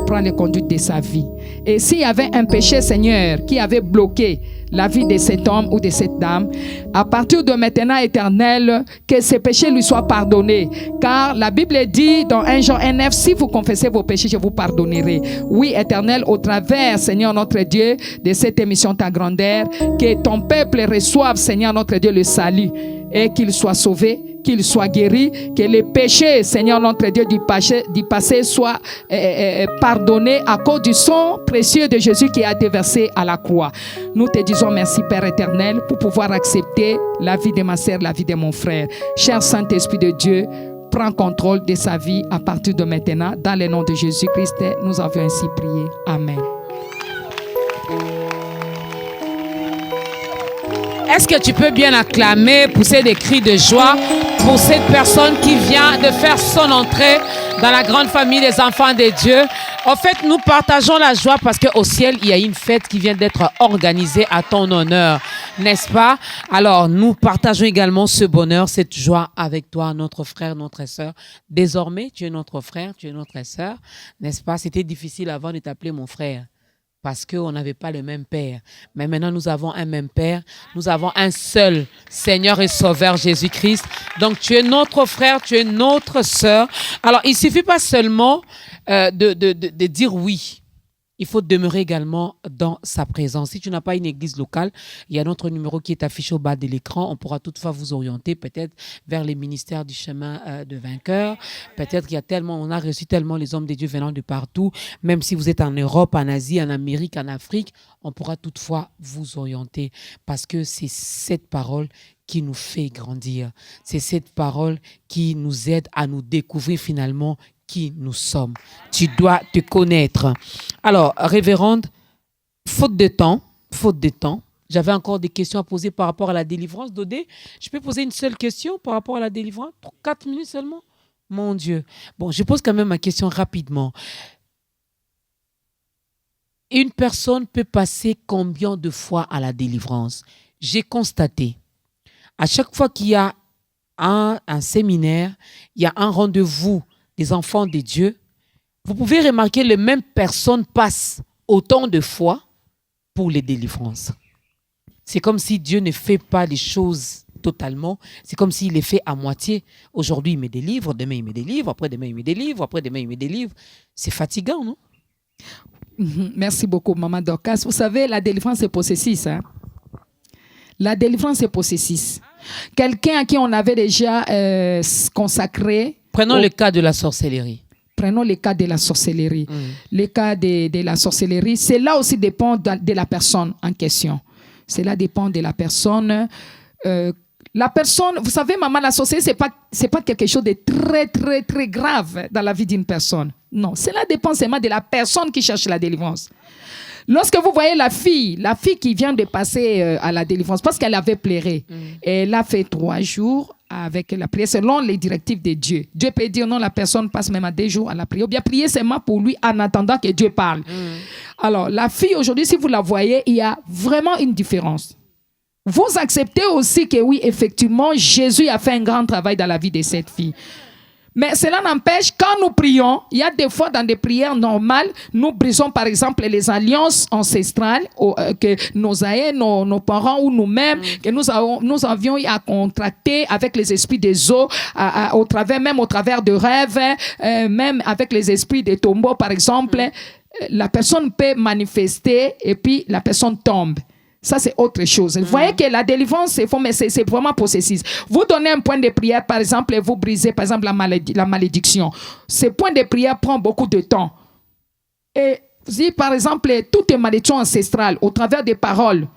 prends les conduites de sa vie. Et s'il y avait un péché, Seigneur, qui avait bloqué la vie de cet homme ou de cette dame, à partir de maintenant, Éternel, que ces péchés lui soient pardonnés. Car la Bible dit dans 1 Jean 1,9, si vous confessez vos péchés, je vous pardonnerai. Oui, Éternel, au travers, Seigneur notre Dieu, de cette émission Ta Grandeur, que ton peuple reçoive, Seigneur notre Dieu, le salut et qu'il soit sauvé, qu'il soit guéri, que les péchés, Seigneur notre Dieu, du passé soient pardonnés à cause du sang précieux de Jésus qui a été versé à la croix. Nous te disons merci, Père éternel, pour pouvoir accepter la vie de ma sœur, la vie de mon frère. Cher Saint-Esprit de Dieu, prend contrôle de sa vie à partir de maintenant. Dans le nom de Jésus-Christ, nous avons ainsi prié. Amen. Est-ce que tu peux bien acclamer, pousser des cris de joie pour cette personne qui vient de faire son entrée dans la grande famille des enfants de Dieu? En fait, nous partageons la joie parce qu'au ciel, il y a une fête qui vient d'être organisée à ton honneur, n'est-ce pas? Alors, nous partageons également ce bonheur, cette joie avec toi, notre frère, notre sœur. Désormais, tu es notre frère, tu es notre sœur, n'est-ce pas? C'était difficile avant de t'appeler mon frère, parce qu'on n'avait pas le même Père. Mais maintenant, nous avons un même Père. Nous avons un seul Seigneur et Sauveur, Jésus-Christ. Donc, tu es notre frère, tu es notre sœur. Alors, il ne suffit pas seulement de dire oui. Il faut demeurer également dans sa présence. Si tu n'as pas une église locale, il y a notre numéro qui est affiché au bas de l'écran. On pourra toutefois vous orienter peut-être vers les ministères du chemin de vainqueur. Peut-être qu'il y a tellement, on a reçu tellement les hommes de Dieu venant de partout. Même si vous êtes en Europe, en Asie, en Amérique, en Afrique, on pourra toutefois vous orienter parce que c'est cette parole qui nous fait grandir. C'est cette parole qui nous aide à nous découvrir finalement qui nous sommes. Tu dois te connaître. Alors, révérende, faute de temps, j'avais encore des questions à poser par rapport à la délivrance. Dodé, je peux poser une seule question par rapport à la délivrance? 4 minutes seulement? Mon Dieu. Bon, je pose quand même ma question rapidement. Une personne peut passer combien de fois à la délivrance? J'ai constaté, à chaque fois qu'il y a un séminaire, il y a un rendez-vous des enfants de Dieu, vous pouvez remarquer les mêmes personnes passent autant de fois pour les délivrances. C'est comme si Dieu ne fait pas les choses totalement. C'est comme s'il les fait à moitié. Aujourd'hui, il me délivre, demain, il me délivre, après-demain, il me délivre, après-demain, il me délivre. C'est fatigant, non? Merci beaucoup, Maman Dorcas. Vous savez, la délivrance est possessiste. Hein? La délivrance est possessiste. Quelqu'un à qui on avait déjà consacré... Prenons le cas de la sorcellerie. Prenons le cas de la sorcellerie. Le cas de la sorcellerie, cela aussi dépend de la personne en question. Cela dépend de la personne. La personne, vous savez, maman, la sorcellerie, c'est pas quelque chose de très, très, très grave dans la vie d'une personne. Non, cela dépend seulement de la personne qui cherche la délivrance. Lorsque vous voyez la fille qui vient de passer à la délivrance, parce qu'elle avait pleuré, elle a fait 3 jours avec la prière selon les directives de Dieu. Dieu peut dire non, la personne passe même à 2 jours à la prière, ou bien prier seulement pour lui en attendant que Dieu parle. Alors, la fille aujourd'hui, si vous la voyez, il y a vraiment une différence. Vous acceptez aussi que oui, effectivement, Jésus a fait un grand travail dans la vie de cette fille. Mais cela n'empêche, quand nous prions, il y a des fois dans des prières normales, nous brisons par exemple les alliances ancestrales que nos aïeux, nos parents ou nous-mêmes, que nous avions à contracter avec les esprits des eaux, au travers de rêves, même avec les esprits des tombeaux par exemple. La personne peut manifester et puis la personne tombe. Ça, c'est autre chose. Vous voyez que la délivrance, c'est faux, mais c'est vraiment possessif. Vous donnez un point de prière, par exemple, et vous brisez, par exemple, la malédiction. Ce point de prière prend beaucoup de temps. Et si, par exemple, toute malédiction ancestrale, au travers des paroles,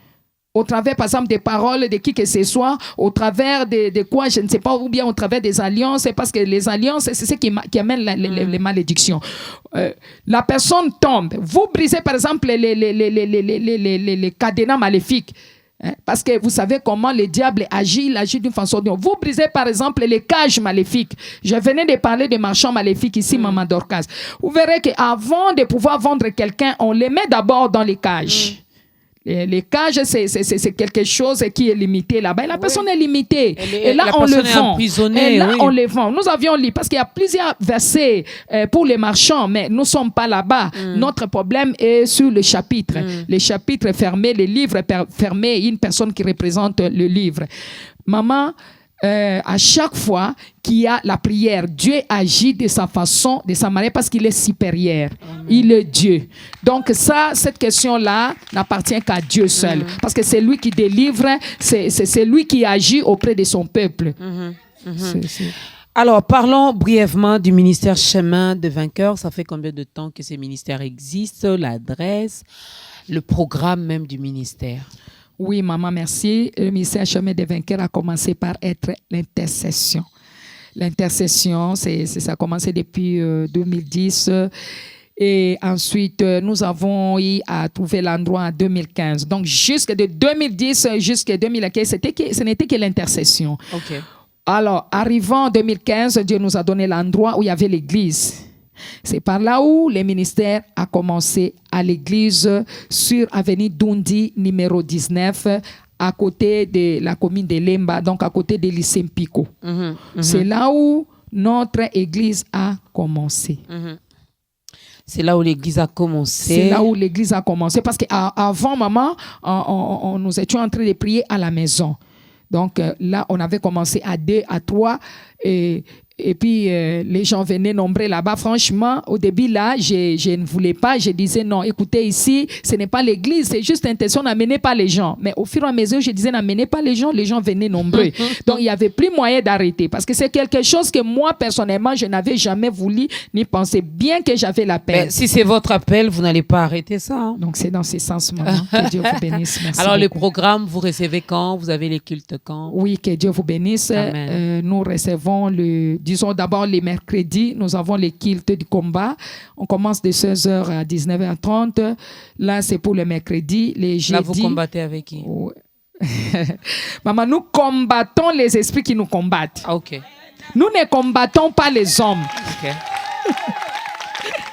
au travers, par exemple, des paroles de qui que ce soit, au travers de quoi, je ne sais pas, ou bien au travers des alliances, parce que les alliances, c'est ce qui amène les malédictions. La personne tombe. Vous brisez, par exemple, les cadenas maléfiques. Parce que vous savez comment le diable agit, il agit d'une façon. Vous brisez, par exemple, les cages maléfiques. Je venais de parler des marchands maléfiques ici, Maman Dorcas. Vous verrez qu'avant de pouvoir vendre quelqu'un, on les met d'abord dans les cages. Les cages, c'est quelque chose qui est limité là-bas. Et la personne est limitée. Et là, on le vend. Et là, on les vend. Nous avions lu, parce qu'il y a plusieurs versets pour les marchands, mais nous ne sommes pas là-bas. Notre problème est sur le chapitre. Les chapitres fermés, les livres fermés, une personne qui représente le livre. Maman, à chaque fois qu'il y a la prière, Dieu agit de sa façon, de sa manière, parce qu'il est supérieur. Il est Dieu. Donc cette question-là n'appartient qu'à Dieu seul. Parce que c'est lui qui délivre, c'est lui qui agit auprès de son peuple. Alors, parlons brièvement du ministère Chemin de Vainqueur. Ça fait combien de temps que ce ministère existe? L'adresse, le programme même du ministère? Oui, maman, merci. Le ministère Chemin des Vainqueurs a commencé par être l'intercession. l'intercession, ça a commencé depuis 2010. Et ensuite, nous avons eu à trouver l'endroit en 2015. Donc, jusque de 2010 jusqu'à 2015, ce n'était que l'intercession. Ok. Alors, arrivant en 2015, Dieu nous a donné l'endroit où il y avait l'église. C'est par là où le ministère a commencé à l'église sur avenue Dundi, numéro 19, à côté de la commune de Lemba, donc à côté de lycée Mpico. C'est là où notre église a commencé. C'est là où l'église a commencé. C'est là où l'église a commencé. Parce qu'avant, maman, nous étions en train de prier à la maison. Donc là, on avait commencé à 2, à 3. Et puis, les gens venaient nombrer là-bas. Franchement, au début, là, je ne voulais pas. Je disais, non, écoutez, ici, ce n'est pas l'église. C'est juste intention, n'amenez pas les gens. Mais au fur et à mesure, je disais, n'amenez pas les gens venaient nombreux. Donc, il n'y avait plus moyen d'arrêter. Parce que c'est quelque chose que moi, personnellement, je n'avais jamais voulu ni pensé. Bien que j'avais la peine. Si c'est votre appel, vous n'allez pas arrêter ça. Hein? Donc, c'est dans ce sens, maman. Que Dieu vous bénisse. Merci. Alors, le beaucoup. programme, vous recevez quand? Vous avez les cultes quand? Oui, que Dieu vous bénisse. Nous recevons disons d'abord les mercredis, nous avons les cultes du combat. On commence de 16h à 19h30. Là, c'est pour le mercredi. Les jeudis. Là, vous combattez avec qui? Maman, nous combattons les esprits qui nous combattent. Ah, ok. Nous ne combattons pas les hommes. Ok.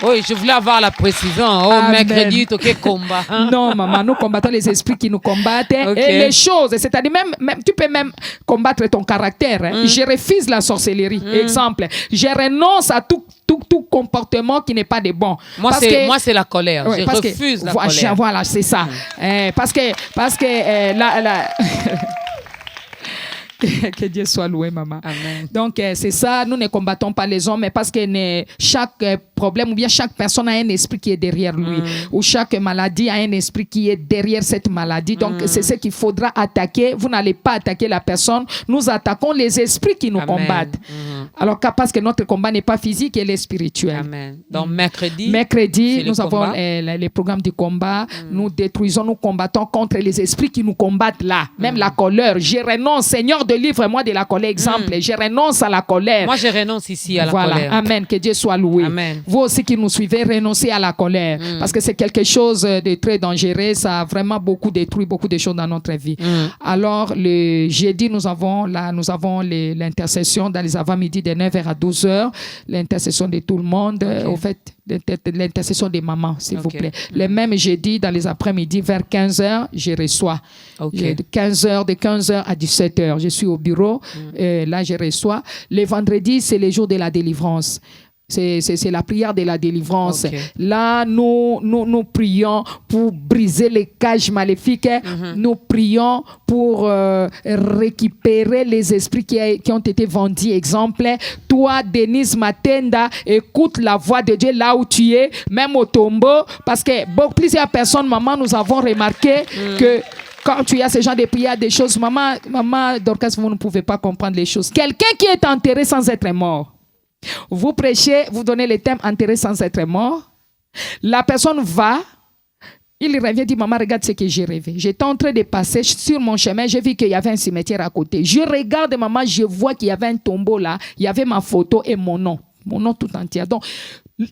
Oui, je voulais avoir la précision. Mercredi, ok, combat. Non, maman, nous combattons les esprits qui nous combattent et les choses. C'est-à-dire même tu peux même combattre ton caractère. Hein. Je refuse la sorcellerie. Exemple, je renonce à tout comportement qui n'est pas de bon. Moi, c'est la colère. Je refuse la colère. Voilà, c'est ça. Parce que que Dieu soit loué, maman. Amen. Donc, c'est ça. Nous ne combattons pas les hommes, mais parce que chaque problème ou bien chaque personne a un esprit qui est derrière lui. Ou chaque maladie a un esprit qui est derrière cette maladie. Donc, c'est ce qu'il faudra attaquer. Vous n'allez pas attaquer la personne. Nous attaquons les esprits qui nous combattent. Alors, parce que notre combat n'est pas physique, il est spirituel. Amen. Donc, mercredi, nous avons les programmes du combat. Nous détruisons, nous combattons contre les esprits qui nous combattent là. Même la colère. Je renonce, Seigneur, délivre-moi de la colère. Exemple, je renonce à la colère. Moi, je renonce ici à la colère. Amen. Que Dieu soit loué. Amen. Vous aussi qui nous suivez, renoncez à la colère. Parce que c'est quelque chose de très dangereux. Ça a vraiment beaucoup détruit beaucoup de choses dans notre vie. Alors, le jeudi, nous avons l'intercession dans les avant-midi de 9h à 12h. L'intercession de tout le monde. Au fait, l'intercession des mamans, s'il vous plaît. Le même jeudi, dans les après-midi, vers 15h, je reçois. De 15h à 17h, je suis au bureau. Là, je reçois. Les vendredis, c'est les jours de la délivrance. C'est la prière de la délivrance. Là, nous prions pour briser les cages maléfiques. Nous prions pour récupérer les esprits qui ont été vendus. Exemple, toi, Denise Matenda, écoute la voix de Dieu là où tu es, même au tombeau. Parce que plusieurs personnes, maman, nous avons remarqué que quand tu as ce genre de prières, des choses, maman Dorcas, vous ne pouvez pas comprendre les choses. Quelqu'un qui est enterré sans être mort. Vous prêchez, vous donnez le thème enterré sans être mort. La personne va, il revient, dit, maman, regarde ce que j'ai rêvé. J'étais en train de passer sur mon chemin, j'ai vu qu'il y avait un cimetière à côté. Je regarde, maman, je vois qu'il y avait un tombeau là, il y avait ma photo et mon nom tout entier. Donc,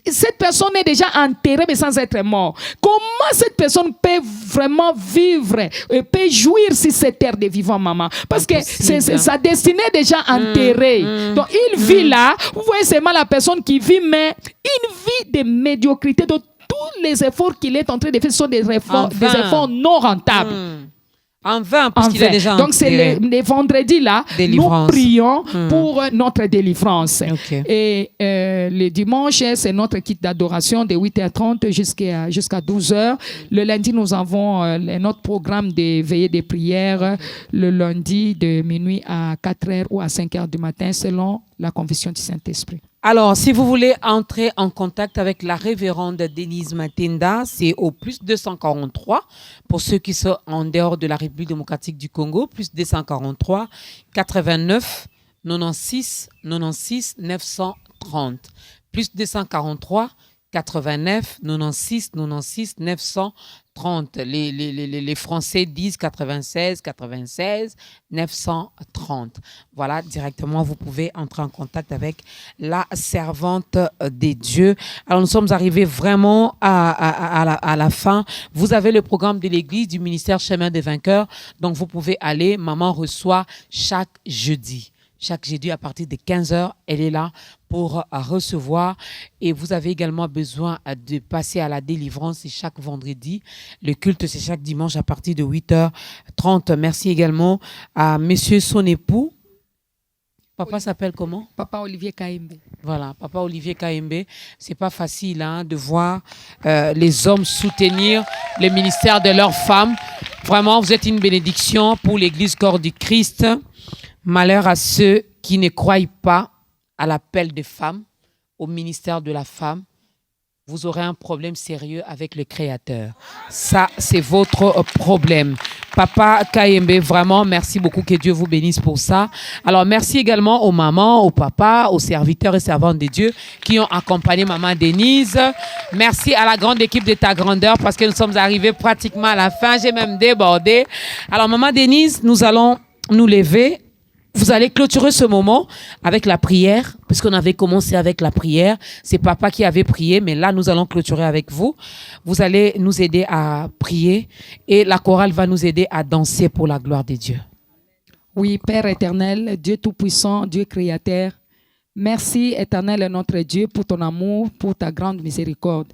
cette personne est déjà enterrée mais sans être mort. Comment cette personne peut vraiment vivre et peut jouir sur cette terre de vivant, maman? Parce que sa destinée est déjà enterrée. Donc il vit là. Vous voyez seulement la personne qui vit, mais une vie de médiocrité. Donc tous les efforts qu'il est en train de faire sont des efforts non rentables. En vain, parce qu'il est déjà donc, c'est les vendredis là, nous prions pour notre délivrance. Et le dimanche, c'est notre kit d'adoration de 8h30 jusqu'à 12h. Le lundi, nous avons notre programme de veillée de prière le lundi de minuit à 4h ou à 5h du matin, selon la confession du Saint-Esprit. Alors, si vous voulez entrer en contact avec la révérende Denise Matenda, c'est au plus 243 pour ceux qui sont en dehors de la République démocratique du Congo, plus 243 89 96 96 930, plus 243 89 96 96 930. 930. Les Français disent 96 96 930. Voilà, directement, vous pouvez entrer en contact avec la servante des dieux. Alors, nous sommes arrivés vraiment à la fin. Vous avez le programme de l'église du ministère Chemin des Vainqueurs. Donc, vous pouvez aller. Maman reçoit chaque jeudi. Chaque jeudi, à partir de 15h, elle est là pour recevoir. Et vous avez également besoin de passer à la délivrance. C'est chaque vendredi. Le culte, c'est chaque dimanche à partir de 8h30. Merci également à monsieur son époux. Papa s'appelle comment? Papa Olivier Kaimbe. Voilà, Papa Olivier Kaimbe. C'est pas facile de voir les hommes soutenir le ministère de leurs femmes. Vraiment, vous êtes une bénédiction pour l'Église Corps du Christ. Malheur à ceux qui ne croient pas à l'appel des femmes, au ministère de la femme. Vous aurez un problème sérieux avec le Créateur. Ça, c'est votre problème. Papa Kaimbe, vraiment, merci beaucoup. Que Dieu vous bénisse pour ça. Alors, merci également aux mamans, aux papas, aux serviteurs et servantes de Dieu qui ont accompagné Maman Denise. Merci à la grande équipe de Ta Grandeur parce que nous sommes arrivés pratiquement à la fin. J'ai même débordé. Alors, Maman Denise, nous allons nous lever. Vous allez clôturer ce moment avec la prière, puisqu'on avait commencé avec la prière. C'est papa qui avait prié, mais là, nous allons clôturer avec vous. Vous allez nous aider à prier et la chorale va nous aider à danser pour la gloire de Dieu. Oui, Père éternel, Dieu tout-puissant, Dieu créateur, merci éternel notre Dieu pour ton amour, pour ta grande miséricorde.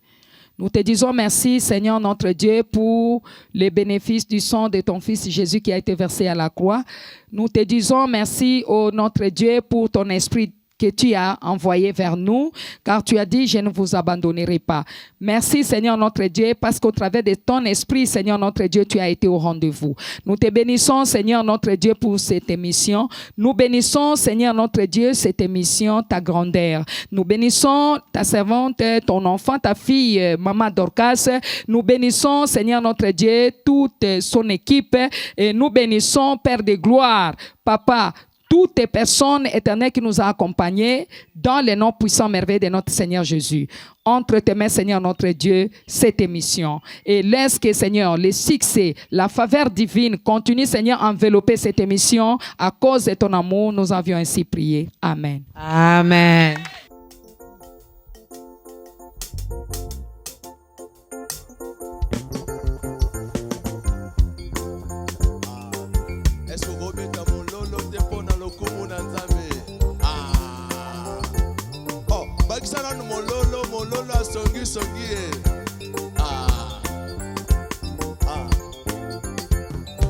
Nous te disons merci, Seigneur notre Dieu, pour les bénéfices du sang de ton Fils Jésus qui a été versé à la croix. Nous te disons merci, ô notre Dieu, pour ton esprit que tu as envoyé vers nous, car tu as dit, je ne vous abandonnerai pas. Merci, Seigneur notre Dieu, parce qu'au travers de ton esprit, Seigneur notre Dieu, tu as été au rendez-vous. Nous te bénissons, Seigneur notre Dieu, pour cette émission. Nous bénissons, Seigneur notre Dieu, cette émission, ta grandeur. Nous bénissons ta servante, ton enfant, ta fille, Maman Dorcas. Nous bénissons, Seigneur notre Dieu, toute son équipe. Et nous bénissons, Père de gloire, Papa, toutes les personnes éternelles qui nous ont accompagnés dans le nom puissant merveilleux de notre Seigneur Jésus. Entre tes mains, Seigneur notre Dieu, cette émission. Et laisse que, Seigneur, le succès, la faveur divine continue, Seigneur, à envelopper cette émission. À cause de ton amour, nous avions ainsi prié. Amen. Amen.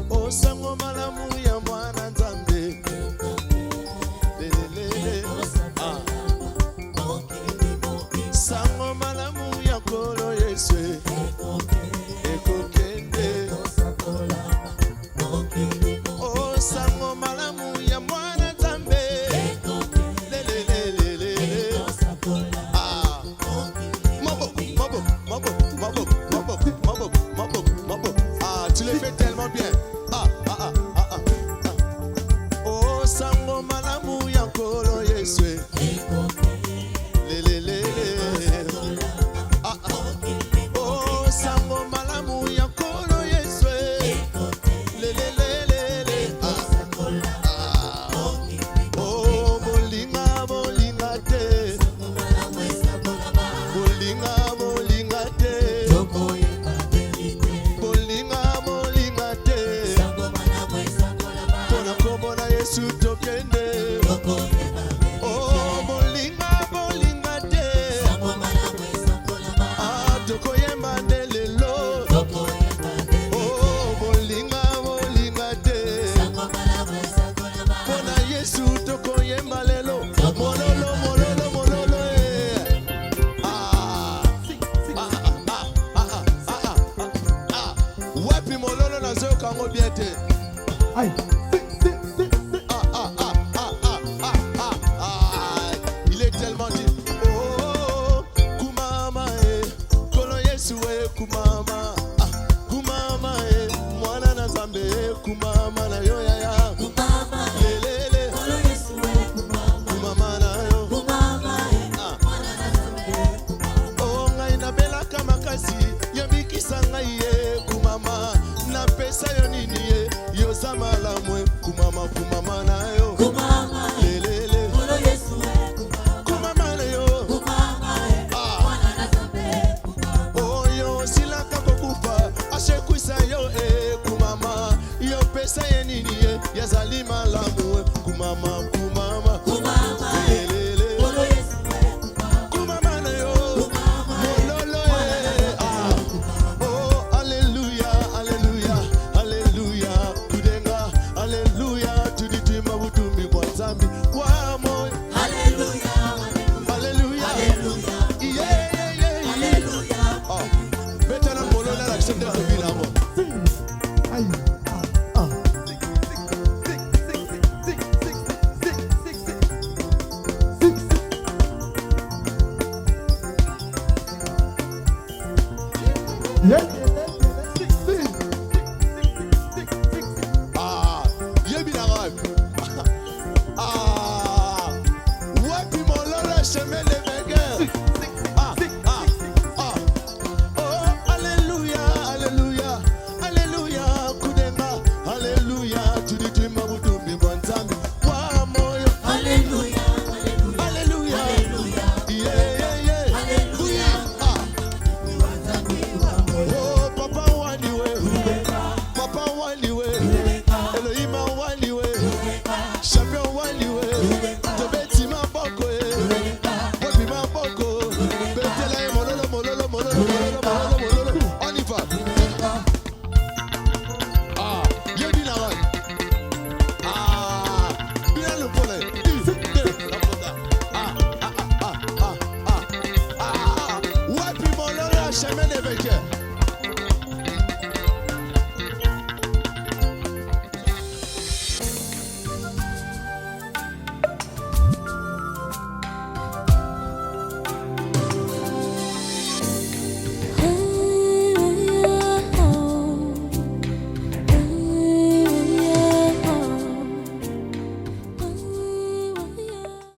Oh, sango malamu ya mwana nzambe. Sango malamu ya kolo Yesu. Ekokende. Oh, sango malamu ya mwana nzambe. Tu le fais tellement bien. Oh, sango malamu ya kolo Yesu. Oh, sango malamu ya kolo Yesu. Oh, bolinga bolinga te. Bolinga te. Bolinga te. Pona komona Yesu tokende. Oh, bolinga te. Ah, tokoyemba nde lelo. Oh, bolinga te. Pona Yesu tokoyemba lelo. Mololo Wapi mololo na zo kango biete. Aïe. Il est tellement dit. Oh, kumama kolo Yesu kumama. Kumama mwana na Nzambe kumama na yo ya. Kumama lelele kolo Yesu kumama na yo. Kumama mwana na Nzambe. Oh, ngai na bela kama kasi yebikisa ngai eseye nini ye yazali malamu kumama